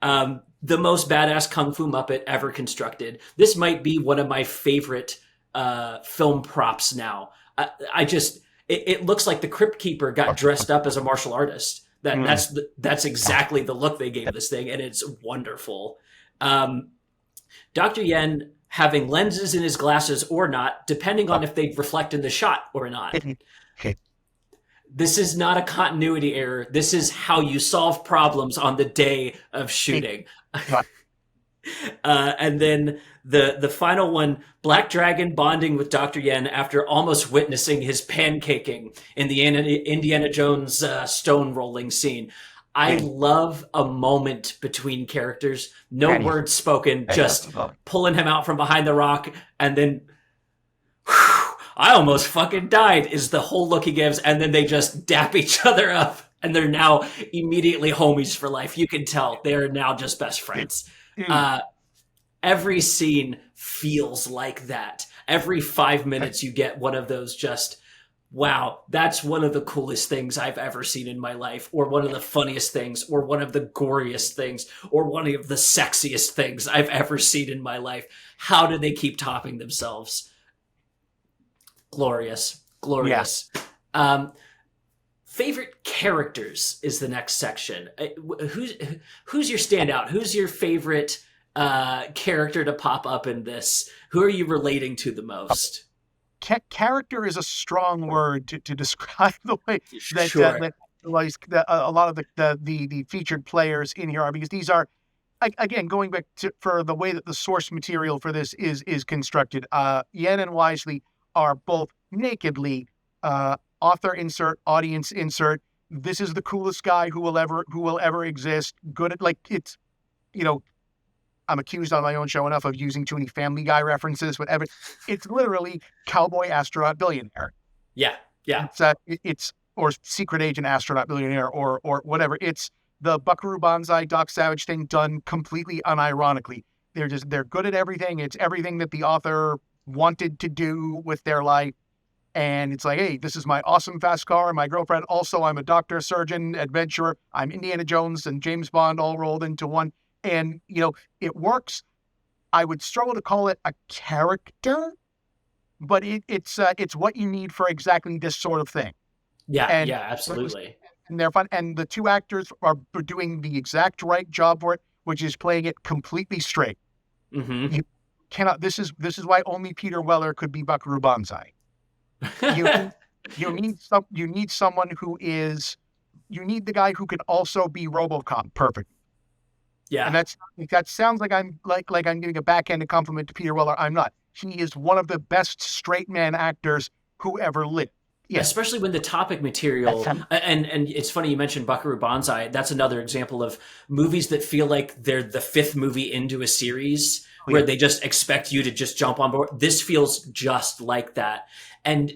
The most badass kung fu Muppet ever constructed. This might be one of my favorite film props now. It looks like the Crypt Keeper got dressed up as a martial artist. That's exactly the look they gave this thing, and it's wonderful. Dr. Yen having lenses in his glasses or not, depending on if they reflect in the shot or not. Okay. This is not a continuity error. This is how you solve problems on the day of shooting. And then the final one, Black Dragon bonding with Dr. Yen after almost witnessing his pancaking in the Indiana Jones stone rolling scene. I love a moment between characters, no words spoken, just pulling him out from behind the rock, and then I almost fucking died is the whole look he gives, and then they just dap each other up, and they're now immediately homies for life. You can tell they're now just best friends. Every scene feels like that. Every 5 minutes you get one of those just, wow, that's one of the coolest things I've ever seen in my life, or one of the funniest things, or one of the goriest things, or one of the sexiest things I've ever seen in my life. How do they keep topping themselves? Glorious. Favorite characters is the next section. Who's your standout? Who's your favorite character to pop up in this? Who are you relating to the most? Character is a strong word to describe the way that, Sure. that a lot of the featured players in here are, because these are, again, going back for the way that the source material for this is constructed. Yen and Wisely are both nakedly author insert, audience insert. This is the coolest guy who will ever exist. Good at, like, it's, I'm accused on my own show enough of using too many Family Guy references, whatever. It's literally cowboy astronaut billionaire. Yeah. It's or secret agent astronaut billionaire or whatever. It's the Buckaroo Banzai Doc Savage thing done completely unironically. They're good at everything. It's everything that the author wanted to do with their life. And it's like, hey, this is my awesome fast car and my girlfriend. Also, I'm a doctor, surgeon, adventurer. I'm Indiana Jones and James Bond all rolled into one. And, it works. I would struggle to call it a character, but it's what you need for exactly this sort of thing. Yeah, And yeah, absolutely. and they're fun. And the two actors are doing the exact right job for it, which is playing it completely straight. Mm-hmm. You cannot. This is why only Peter Weller could be Buckaroo Banzai. You need someone who is. You need the guy who can also be RoboCop perfect. Yeah. And that sounds like I'm giving a backhanded compliment to Peter Weller. I'm not. He is one of the best straight man actors who ever lived. Yeah. Especially when the topic material, and it's funny you mentioned Buckaroo Banzai. That's another example of movies that feel like they're the fifth movie into a series where they just expect you to just jump on board. This feels just like that. And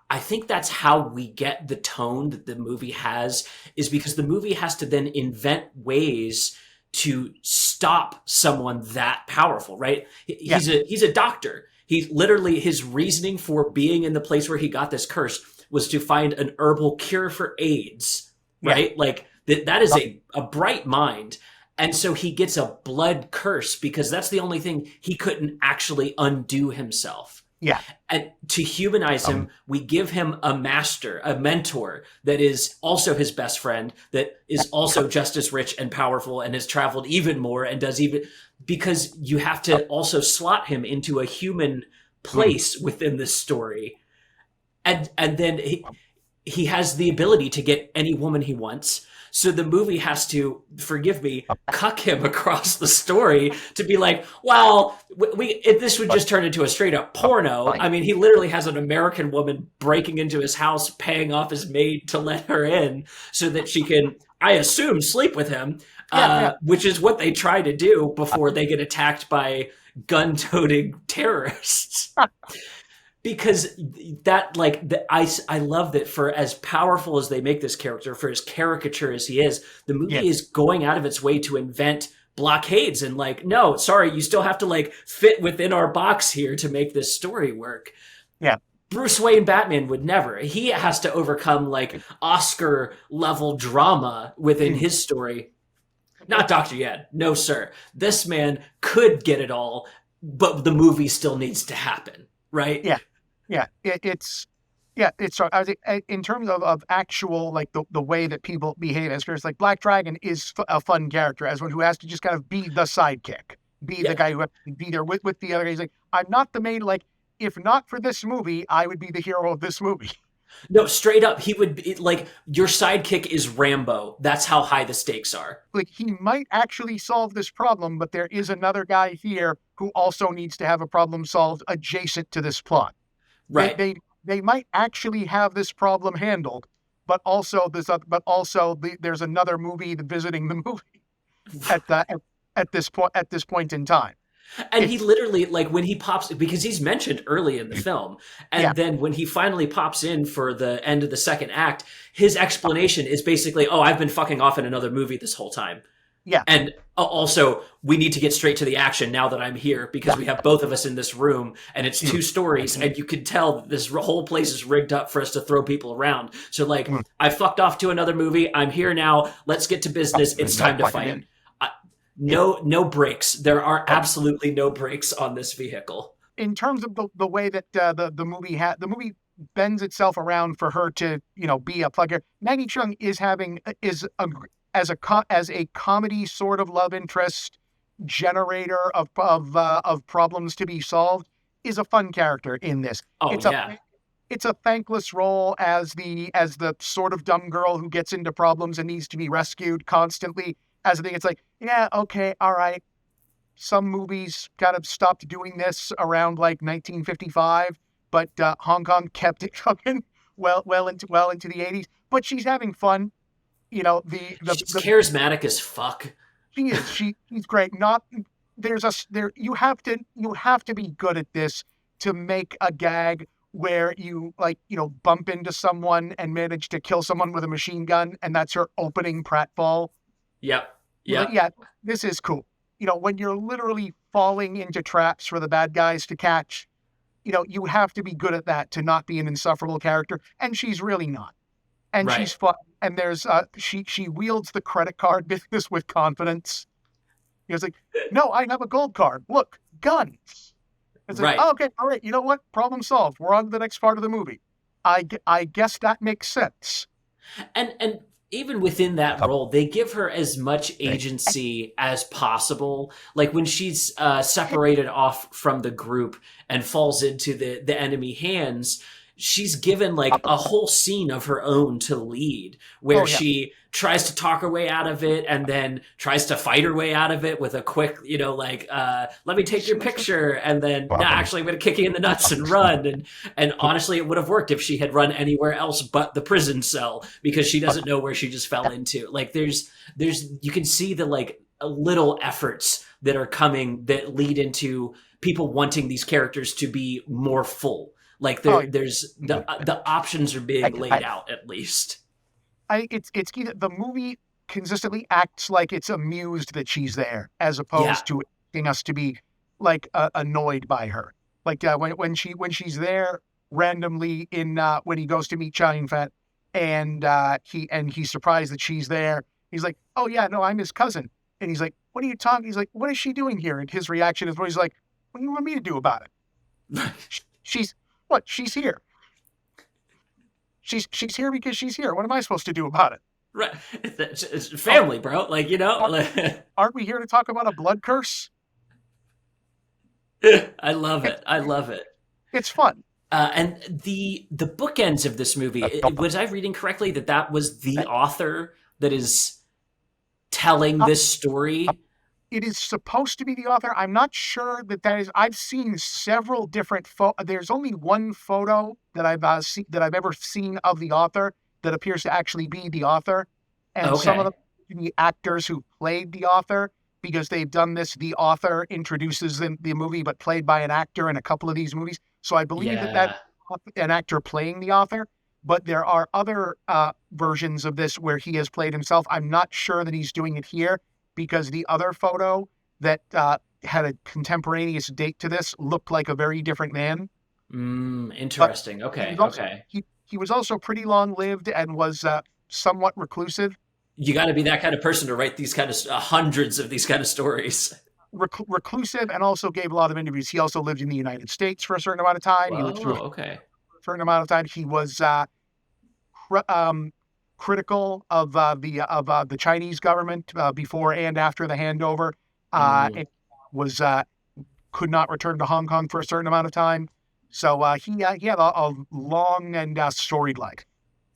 I think that's how we get the tone that the movie has, is because the movie has to then invent ways to stop someone that powerful, right? He's a doctor. He literally, his reasoning for being in the place where he got this curse was to find an herbal cure for AIDS, right? Like that is a bright mind. And so he gets a blood curse because that's the only thing he couldn't actually undo himself. Yeah. And to humanize him, we give him a master, a mentor that is also his best friend, that is also just as rich and powerful and has traveled even more and does even, because you have to also slot him into a human place within this story. And then he has the ability to get any woman he wants. So the movie has to, forgive me, cuck him across the story to be like, well, if this would just turn into a straight up porno. I mean, he literally has an American woman breaking into his house, paying off his maid to let her in so that she can, I assume, sleep with him, which is what they try to do before they get attacked by gun-toting terrorists. Because I love that for as powerful as they make this character, for as caricature as he is, the movie is going out of its way to invent blockades and no, sorry, you still have to fit within our box here to make this story work. Yeah. Bruce Wayne Batman would never. He has to overcome Oscar level drama within his story. Not Dr. Yen. No, sir. This man could get it all, but the movie still needs to happen. Right? Yeah. Yeah. It's I was in terms of actual, the way that people behave as characters, Black Dragon is a fun character as one who has to just kind of be the sidekick, be the guy who has to be there with the other guys. I'm not the main, if not for this movie, I would be the hero of this movie. No, straight up, he would be your sidekick is Rambo. That's how high the stakes are. He might actually solve this problem, but there is another guy here who also needs to have a problem solved adjacent to this plot. Right. They might actually have this problem handled, but also there's another movie visiting the movie at this point in time. And he literally, when he pops, because he's mentioned early in the film, and then when he finally pops in for the end of the second act, his explanation is basically, oh, I've been fucking off in another movie this whole time. Yeah. And also, we need to get straight to the action now that I'm here, because we have both of us in this room, and it's two stories, and you can tell that this whole place is rigged up for us to throw people around. So, I fucked off to another movie. I'm here now. Let's get to business. It's time to fight. No brakes. There are absolutely no brakes on this vehicle. In terms of the way that the movie bends itself around for her to be a plugger. Maggie Cheung as a comedy sort of love interest generator of problems to be solved is a fun character in this. It's a thankless role as the sort of dumb girl who gets into problems and needs to be rescued constantly. As a thing, it's yeah, okay, all right. Some movies kind of stopped doing this around 1955, but Hong Kong kept it fucking well into the 80s. But she's having fun. She's charismatic as fuck. She is. She's great. You have to be good at this to make a gag where you like, bump into someone and manage to kill someone with a machine gun, and that's her opening pratfall. Yep. You're like, Yep. yeah, this is cool. When you're literally falling into traps for the bad guys to catch, you have to be good at that to not be an insufferable character. And she's really not. And Right. she's fun. And there's she wields the credit card business with confidence. It's like, no, I have a gold card. Look, guns. It's like, Right. oh, okay, all right. You know what? Problem solved. We're on to the next part of the movie. I guess that makes sense. And even within that role, they give her as much agency as possible. Like when she's separated off from the group and falls into the enemy hands, she's given like a whole scene of her own to lead, where Oh yeah. she tries to talk her way out of it and then tries to fight her way out of it with a quick, let me take your picture, and then actually I'm going to kick you in the nuts and run. And honestly, it would have worked if she had run anywhere else but the prison cell, because she doesn't know where she just fell into. Like there's you can see the like little efforts that are coming that lead into people wanting these characters to be more full. Like there's the options are being laid out, at least. It's key that the movie consistently acts like it's amused that she's there, as Yeah. opposed to asking us to be like annoyed by her. Like when she's there randomly in when he goes to meet Chow Yun-fat, and he's surprised that she's there. He's like, "Oh yeah, no, I'm his cousin." And he's like, "What are you talking?" He's like, "What is she doing here?" And his reaction is, he's like, "What do you want me to do about it? She's what? She's here. She's here because she's here. What am I supposed to do about it?" Right. It's family, bro. Like, Aren't we here to talk about a blood curse? I love it. I love it. It's fun. And the bookends of this movie, was I reading correctly that was the author that is telling this story? It is supposed to be the author. I'm not sure that is. I've seen several different there's only one photo that I've ever seen of the author that appears to actually be the author, and some of the actors who played the author, because they've done this. The author introduces the movie, but played by an actor in a couple of these movies. So I believe that an actor playing the author. But there are other versions of this where he has played himself. I'm not sure that he's doing it here, because the other photo that had a contemporaneous date to this looked like a very different man. Interesting. But Okay. He was also pretty long-lived and was somewhat reclusive. You got to be that kind of person to write these kind of hundreds of these kind of stories. Reclusive, and also gave a lot of interviews. He also lived in the United States for a certain amount of time. He lived through a certain amount of time. He was critical of the Chinese government before and after the handover. It was could not return to Hong Kong for a certain amount of time. So he had a long and storied life.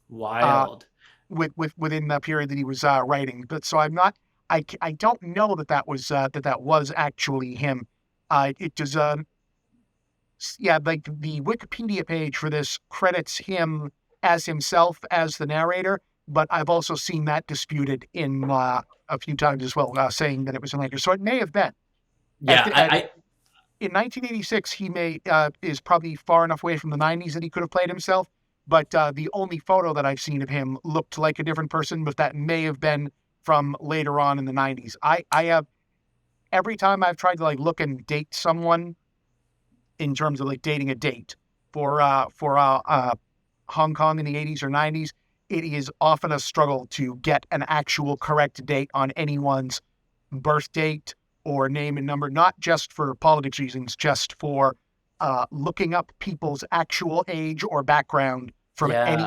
Wild. Within the period that he was writing. But so I'm not. I don't know that was actually him. It does. Like the Wikipedia page for this credits him as himself as the narrator, but I've also seen that disputed in a few times as well, saying that it was an actor. So it may have been. Yeah, in 1986, he is probably far enough away from the 90s that he could have played himself. But the only photo that I've seen of him looked like a different person, but that may have been from later on in the 90s. I have, every time I've tried to like look and date someone in terms of like dating a date for Hong Kong in the 80s or 90s, it is often a struggle to get an actual correct date on anyone's birth date or name and number, not just for politics reasons, just for looking up people's actual age or background from any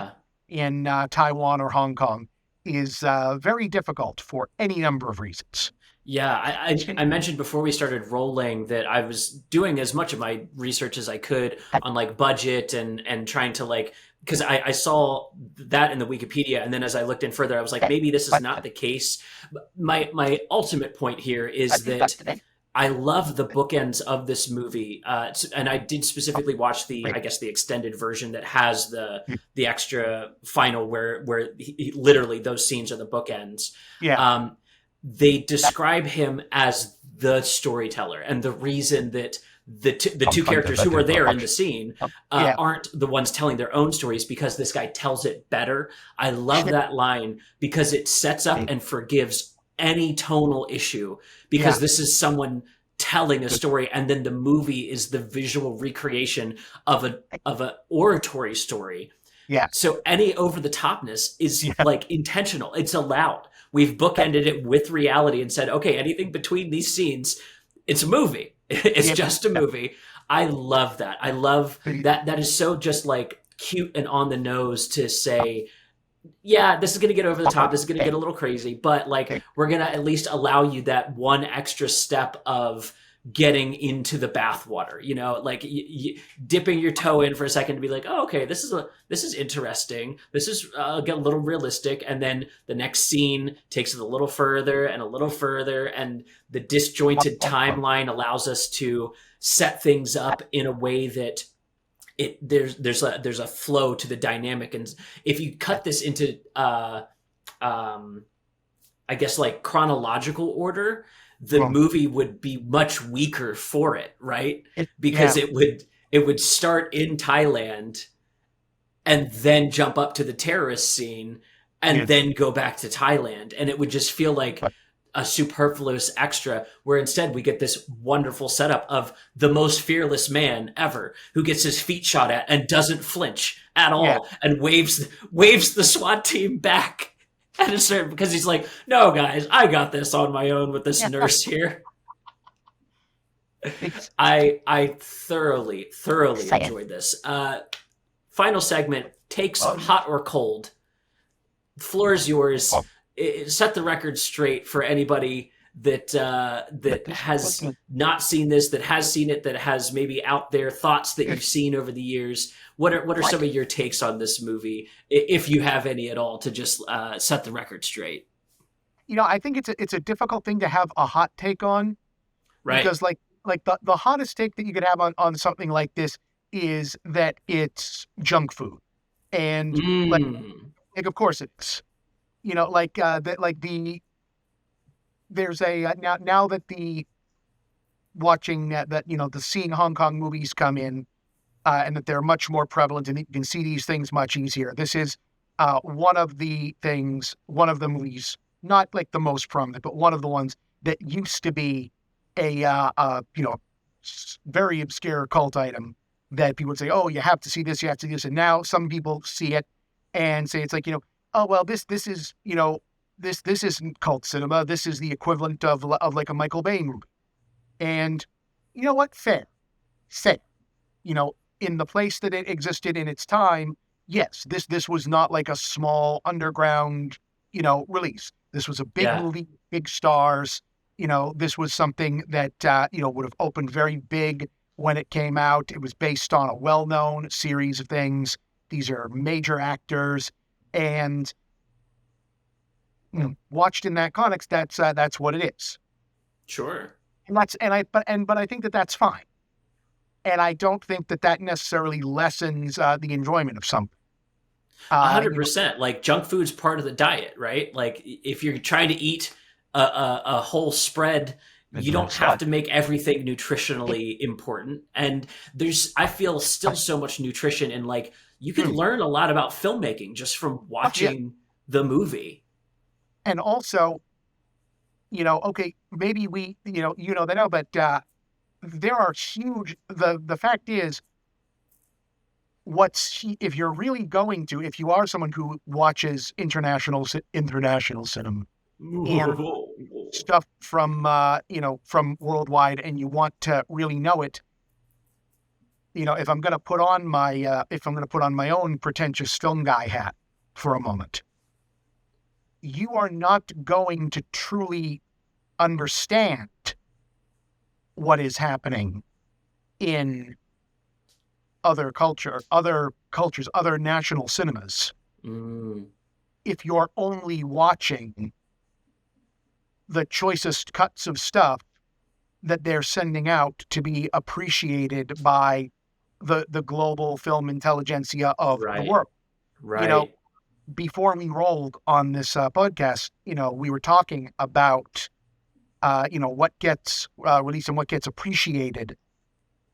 in Taiwan or Hong Kong is very difficult for any number of reasons. Yeah, I mentioned before we started rolling that I was doing as much of my research as I could on like budget and trying to like, because I saw that in the Wikipedia, and then as I looked in further, I was like, maybe this is not the case. My ultimate point here is that I love the bookends of this movie, and I did specifically watch the extended version that has the extra final where literally those scenes are the bookends. They describe him as the storyteller, and the reason that the two characters who are there in the scene Yeah. aren't the ones telling their own stories because this guy tells it better. I love that line because it sets up and forgives any tonal issue because this is someone telling a story, and then the movie is the visual recreation of a oratory story. Yeah. So any over the topness is like intentional. It's allowed. We've bookended it with reality and said, okay, anything between these scenes, it's a movie. It's just a movie. I love that. I love that. That is so just like cute and on the nose to say, yeah, this is going to get over the top. This is going to get a little crazy, but like we're going to at least allow you that one extra step of getting into the bathwater, you know, like dipping your toe in for a second to be like, oh, okay, this is interesting. This is get a little realistic. And then the next scene takes it a little further and a little further. And the disjointed timeline allows us to set things up in a way that there's a flow to the dynamic. And if you cut this into, I guess like chronological order, the movie would be much weaker for it, right? Because it would start in Thailand and then jump up to the terrorist scene and then go back to Thailand. And it would just feel like a superfluous extra, where instead we get this wonderful setup of the most fearless man ever who gets his feet shot at and doesn't flinch at all and waves the SWAT team back. At a certain, because he's like, no, guys, I got this on my own with this nurse here. I thoroughly enjoyed this. Final segment, takes hot or cold. The floor is yours. Set the record straight for anybody that has not seen this, that has seen it, that has maybe out there thoughts that you've seen over the years. What are some of your takes on this movie, if you have any at all, to just set the record straight? You know, I think it's a difficult thing to have a hot take on, right? Because like the hottest take that you could have on something like this is that it's junk food, and like of course it is. You know, like there's a now that the watching that you know the seeing Hong Kong movies come in. And that they're much more prevalent, and you can see these things much easier. This is one of the movies, not like the most prominent, but one of the ones that used to be a very obscure cult item that people would say, oh, you have to see this, and now some people see it and say it's like, you know, oh well, this is, you know, this isn't cult cinema. This is the equivalent of like a Michael Bay movie, and you know what? Fair, you know. In the place that it existed in its time, yes, this was not like a small underground, you know, release. This was a big movie, big stars. You know, this was something that, you know, would have opened very big when it came out. It was based on a well-known series of things. These are major actors, and you know, watched in that context, that's what it is. Sure. But I think that that's fine. And I don't think that necessarily lessens the enjoyment of something. 100%. Like junk food's part of the diet, right? Like if you're trying to eat a whole spread, you don't have to make everything nutritionally important. And I feel still so much nutrition, and like you can learn a lot about filmmaking just from watching the movie. And also, you know, okay, maybe they know, but there are huge. The fact is, if you're really going to, if you are someone who watches international cinema and stuff from from worldwide, and you want to really know it, you know, if I'm going to put on my own pretentious film guy hat for a moment, you are not going to truly understand what is happening in other cultures, other national cinemas. If you're only watching the choicest cuts of stuff that they're sending out to be appreciated by the global film intelligentsia of the world. Right. You know, before we rolled on this podcast, you know, we were talking about you know, what gets released and what gets appreciated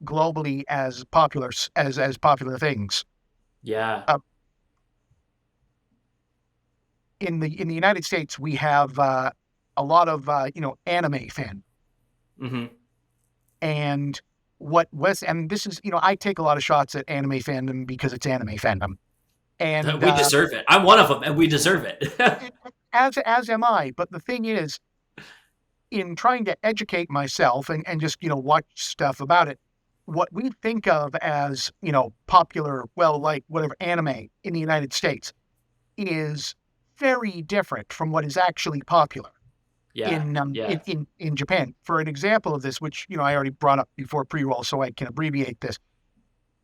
globally as popular as popular things. Yeah. Uh, in the United States, we have a lot of anime fan, Hmm. and and this is I take a lot of shots at anime fandom because it's anime fandom, and We deserve it. I'm one of them, and we deserve it. as am I. But the thing is, in trying to educate myself and just watch stuff about it, what we think of as popular, well, like whatever anime in the United States is very different from what is actually popular Yeah. Yeah. in Japan. For an example of this, which I already brought up before pre-roll, so I can abbreviate this.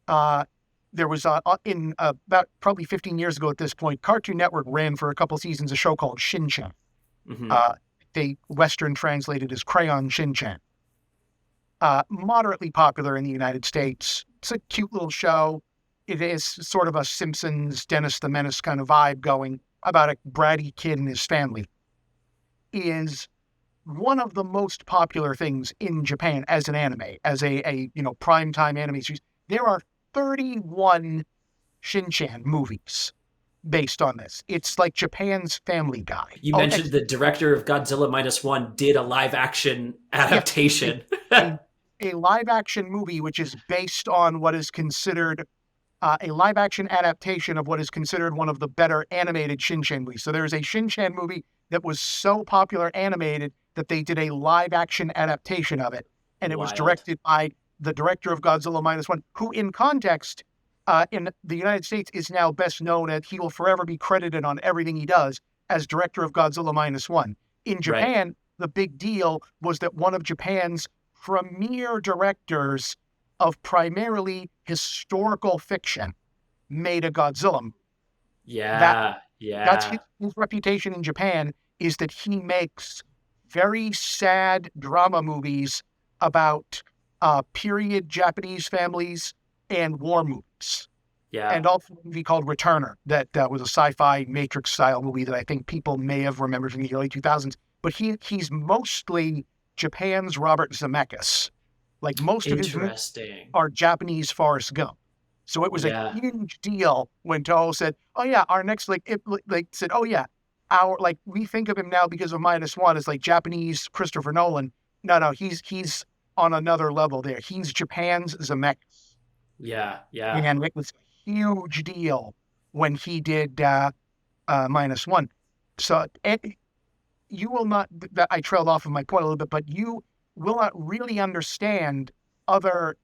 Uh, there was in about probably 15 years ago at this point, Cartoon Network ran for a couple seasons a show called Shin-chan. Hmm. They Western translated as Crayon Shin-chan. Moderately popular in the United States. It's a cute little show. It is sort of a Simpsons, Dennis the Menace kind of vibe going about a bratty kid and his family. Is one of the most popular things in Japan as an anime, as a primetime anime series. There are 31 Shin-chan movies based on this. It's like Japan's Family Guy. You mentioned the director of Godzilla -1 did a live action adaptation. a, a live action movie which is based on what is considered a live action adaptation of what is considered one of the better animated Shin-chan movies. So there's a Shin-chan movie that was so popular animated that they did a live action adaptation of it. And it was directed by the director of Godzilla -1, who in context in the United States is now best known as, he will forever be credited on everything he does as director of Godzilla -1. In Japan, Right. the big deal was that one of Japan's premier directors of primarily historical fiction made a Godzilla movie. Yeah. That's Yeah. his reputation in Japan, is that he makes very sad drama movies about period Japanese families and war movies. Yeah. And also a movie called Returner that was a sci-fi Matrix style movie that I think people may have remembered from the early 2000s. But he's mostly Japan's Robert Zemeckis. Like most of his movies Interesting. are Japanese Forrest Gump. So it was a Yeah. huge deal when Toho said, "Oh yeah, our next said, oh yeah, our we think of him now because of -1 as like Japanese Christopher Nolan. No, he's on another level there. He's Japan's Zemeckis." Yeah. Yeah. And it was a huge deal when he did -1. So you will not. I trailed off of my point a little bit, but you will not really understand other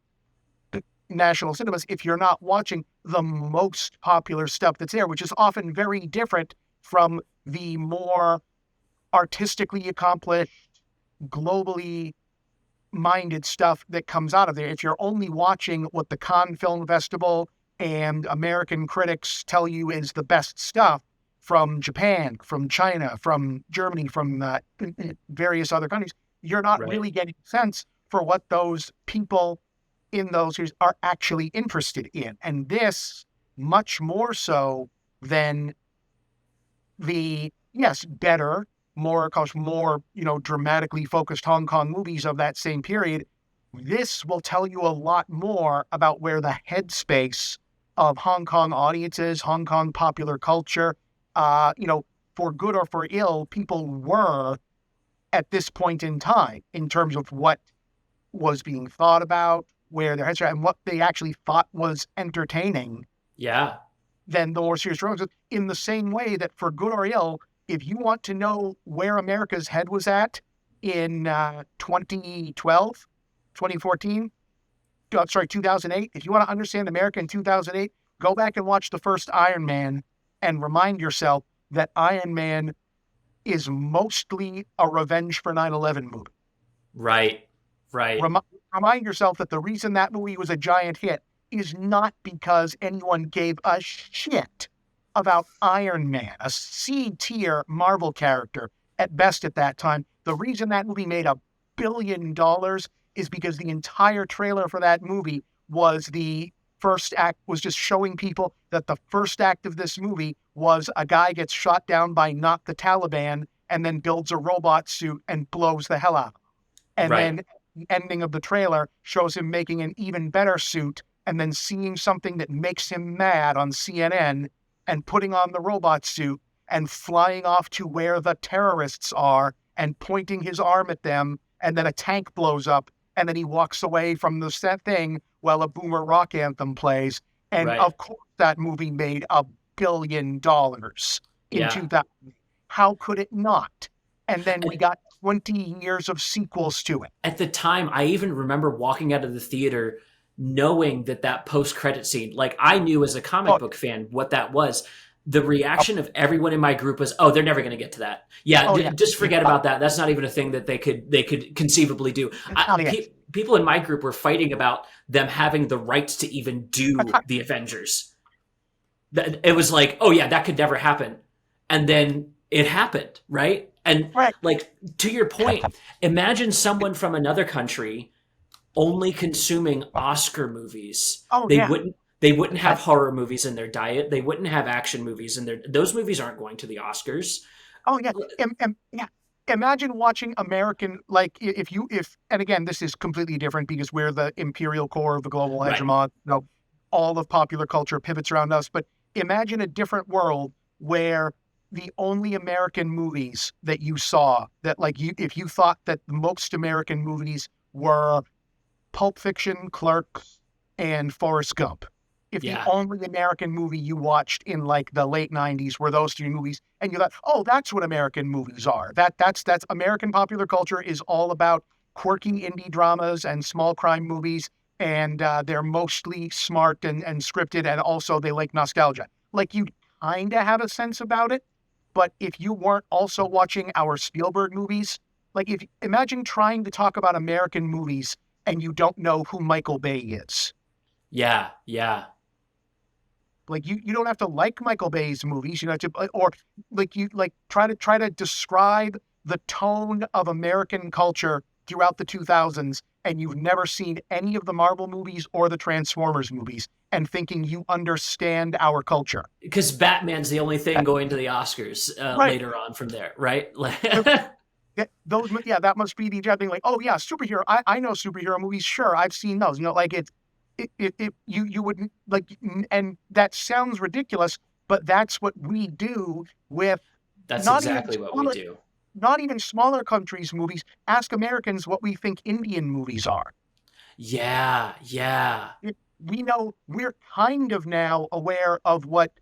national cinemas if you're not watching the most popular stuff that's there, which is often very different from the more artistically accomplished, globally minded stuff that comes out of there. If you're only watching what the Cannes Film Festival and American critics tell you is the best stuff from Japan, from China, from Germany, from various other countries, you're not Right. really getting a sense for what those people in those who are actually interested in. And this, much more so than the, yes, better, more dramatically focused Hong Kong movies of that same period, this will tell you a lot more about where the headspace of Hong Kong audiences, Hong Kong popular culture, for good or for ill, people were at this point in time in terms of what was being thought about, where their heads are, and what they actually thought was entertaining. Yeah. Than the more serious drugs. In the same way that for good or ill, if you want to know where America's head was at in 2012, 2014, 2008, if you want to understand America in 2008, go back and watch the first Iron Man and remind yourself that Iron Man is mostly a revenge for 9/11 movie. Right. Right. Remind yourself that the reason that movie was a giant hit is not because anyone gave a shit about Iron Man, a C-tier Marvel character at best at that time. The reason that movie made $1 billion is because the entire trailer for that movie was the first act, was just showing people that the first act of this movie was a guy gets shot down by not the Taliban and then builds a robot suit and blows the hell out of him. And then the ending of the trailer shows him making an even better suit and then seeing something that makes him mad on CNN and putting on the robot suit and flying off to where the terrorists are and pointing his arm at them, and then a tank blows up, and then he walks away from the set thing while a boomer rock anthem plays. And Right. of course, that movie made $1 billion in Yeah. 2000. How could it not? And then we got 20 years of sequels to it. At the time, I even remember walking out of the theater knowing that post-credit scene, like I knew as a comic book fan what that was. The reaction of everyone in my group was, "Oh, they're never going to get to that. Yeah, just forget about that. That's not even a thing that they could conceivably do." People in my group were fighting about them having the rights to even do the Avengers. It was like, "Oh yeah, that could never happen," and then it happened, right? And like to your point, imagine someone from another country only consuming Oscar movies. They wouldn't have horror movies in their diet. They wouldn't have action movies in their. Those movies aren't going to the Oscars. Oh yeah, yeah. Imagine watching American, like if and again, this is completely different because we're the imperial core of the global hegemon. All of popular culture pivots around us. But imagine a different world where the only American movies that you saw that, like, if you thought that most American movies were Pulp Fiction, Clerks, and Forrest Gump. If the only American movie you watched in like the late 90s were those three movies, and you thought, oh, that's what American movies are. That's American popular culture is all about quirky indie dramas and small crime movies, and they're mostly smart and scripted, and also they like nostalgia. Like, you kind of have a sense about it, but if you weren't also watching our Spielberg movies, like imagine trying to talk about American movies and you don't know who Michael Bay is. Yeah. Like you don't have to like Michael Bay's movies, you know, or try to describe the tone of American culture throughout the 2000s, and you've never seen any of the Marvel movies or the Transformers movies, and thinking you understand our culture. Because Batman's the only thing going to the Oscars later on from there, right? That must be the exact thing. Like, oh yeah, superhero. I know superhero movies. Sure, I've seen those. You know, like you wouldn't like, and that sounds ridiculous, but that's what we do with. That's exactly what we do. Not even smaller countries' movies. Ask Americans what we think Indian movies are. Yeah. We know, we're kind of now aware of what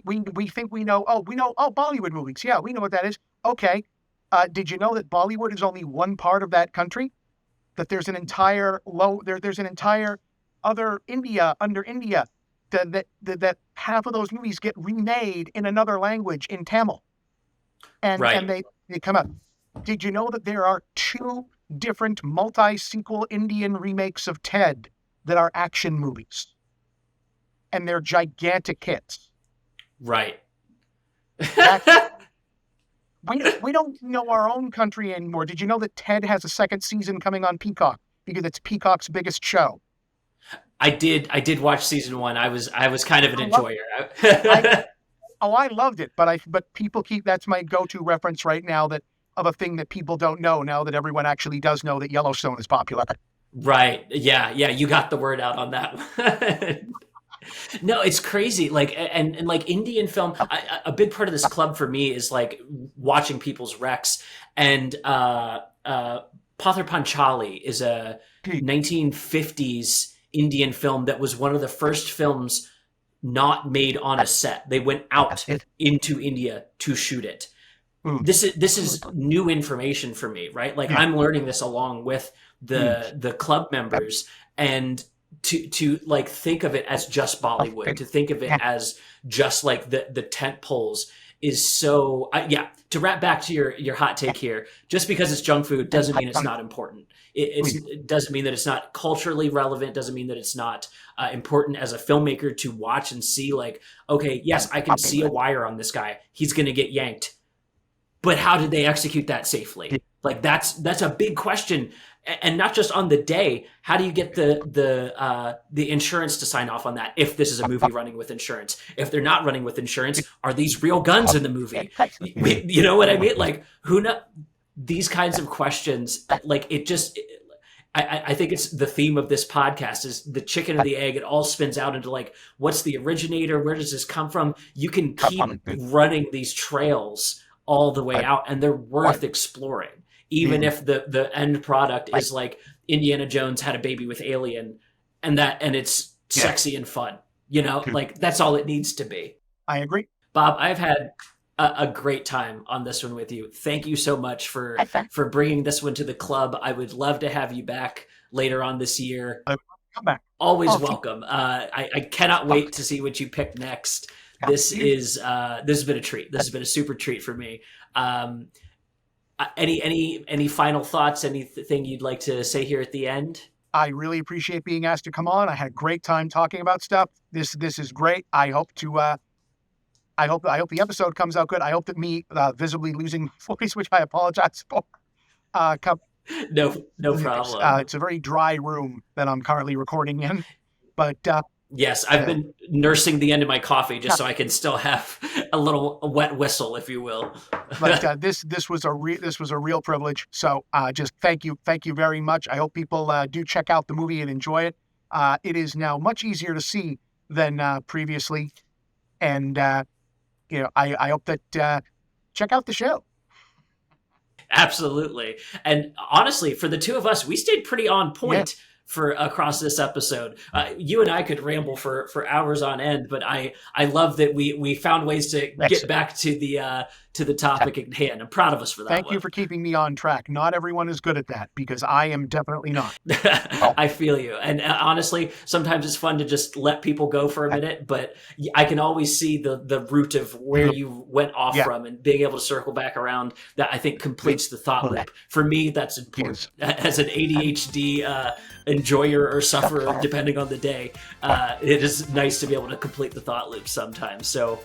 we think we know. Oh, Bollywood movies. Yeah, we know what that is. Okay. Did you know that Bollywood is only one part of that country? That there's an entire there's an entire other India under India that half of those movies get remade in another language, in Tamil. And they come out. Did you know that there are 2 different multi-sequel Indian remakes of Ted that are action movies? And they're gigantic hits. Right. We don't know our own country anymore. Did you know that Ted has a second season coming on Peacock because it's Peacock's biggest show? I did watch season 1. I was kind of an enjoyer. I loved it, but people that's my go-to reference right now of a thing that people don't know now that everyone actually does know that Yellowstone is popular. Right. Yeah. You got the word out on that. No, it's crazy. Like, and like Indian film, a big part of this club for me is like watching people's recs. And Pather Panchali is a 1950s Indian film that was one of the first films not made on a set. They went out into India to shoot it. This is new information for me, right? Like, I'm learning this along with the club members, and to like think of it as just Bollywood, to think of it as just like the tent poles is so to wrap back to your hot take here, just because it's junk food doesn't mean it's not important. It doesn't mean that it's not culturally relevant, doesn't mean that it's not important as a filmmaker to watch and see, like, okay, yes, I can see a wire on this guy, he's going to get yanked, but how did they execute that safely? Like, that's a big question. And not just on the day. How do you get the insurance to sign off on that? If this is a movie running with insurance, if they're not running with insurance, are these real guns in the movie? You know what I mean? Like, who know? These kinds of questions, like, I think it's the theme of this podcast is the chicken or the egg. It all spins out into like, what's the originator? Where does this come from? You can keep running these trails all the way out, and they're worth exploring. Even if the end product is like Indiana Jones had a baby with Alien, and it's sexy and fun, like that's all it needs to be. I agree. Bob, I've had a great time on this one with you. Thank you so much for bringing this one to the club. I would love to have you back later on this year. Come back. Always welcome. I cannot wait to see what you pick next. This has been a treat. This has been a super treat for me. Any final thoughts? Anything you'd like to say here at the end? I really appreciate being asked to come on. I had a great time talking about stuff. This is great. I hope the episode comes out good. I hope that me visibly losing voice, which I apologize for. No problem. It's a very dry room that I'm currently recording in, but yes, I've been nursing the end of my coffee just so I can still have a little wet whistle, if you will. But this was a real privilege. So just thank you very much. I hope people do check out the movie and enjoy it. It is now much easier to see than previously, and I hope that check out the show. Absolutely. And honestly, for the two of us, we stayed pretty on point for across this episode. You and I could ramble for hours on end, but I love that we found ways to get back to the topic at hand. I'm proud of us for that. Thank you for keeping me on track. Not everyone is good at that, because I am definitely not. I feel you. And honestly, sometimes it's fun to just let people go for a minute, but I can always see the root of where you went off from, and being able to circle back around, that I think completes the thought loop. For me, that's important. As an ADHD enjoyer or sufferer, depending on the day, it is nice to be able to complete the thought loop sometimes. So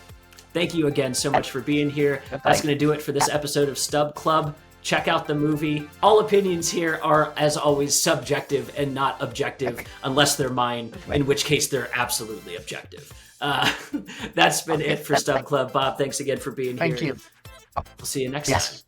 thank you again so much for being here. That's going to do it for this episode of Stub Club. Check out the movie. All opinions here are, as always, subjective and not objective, unless they're mine, in which case they're absolutely objective. That's been it for Stub Club. Bob, thanks again for being here. Thank you. We'll see you next time.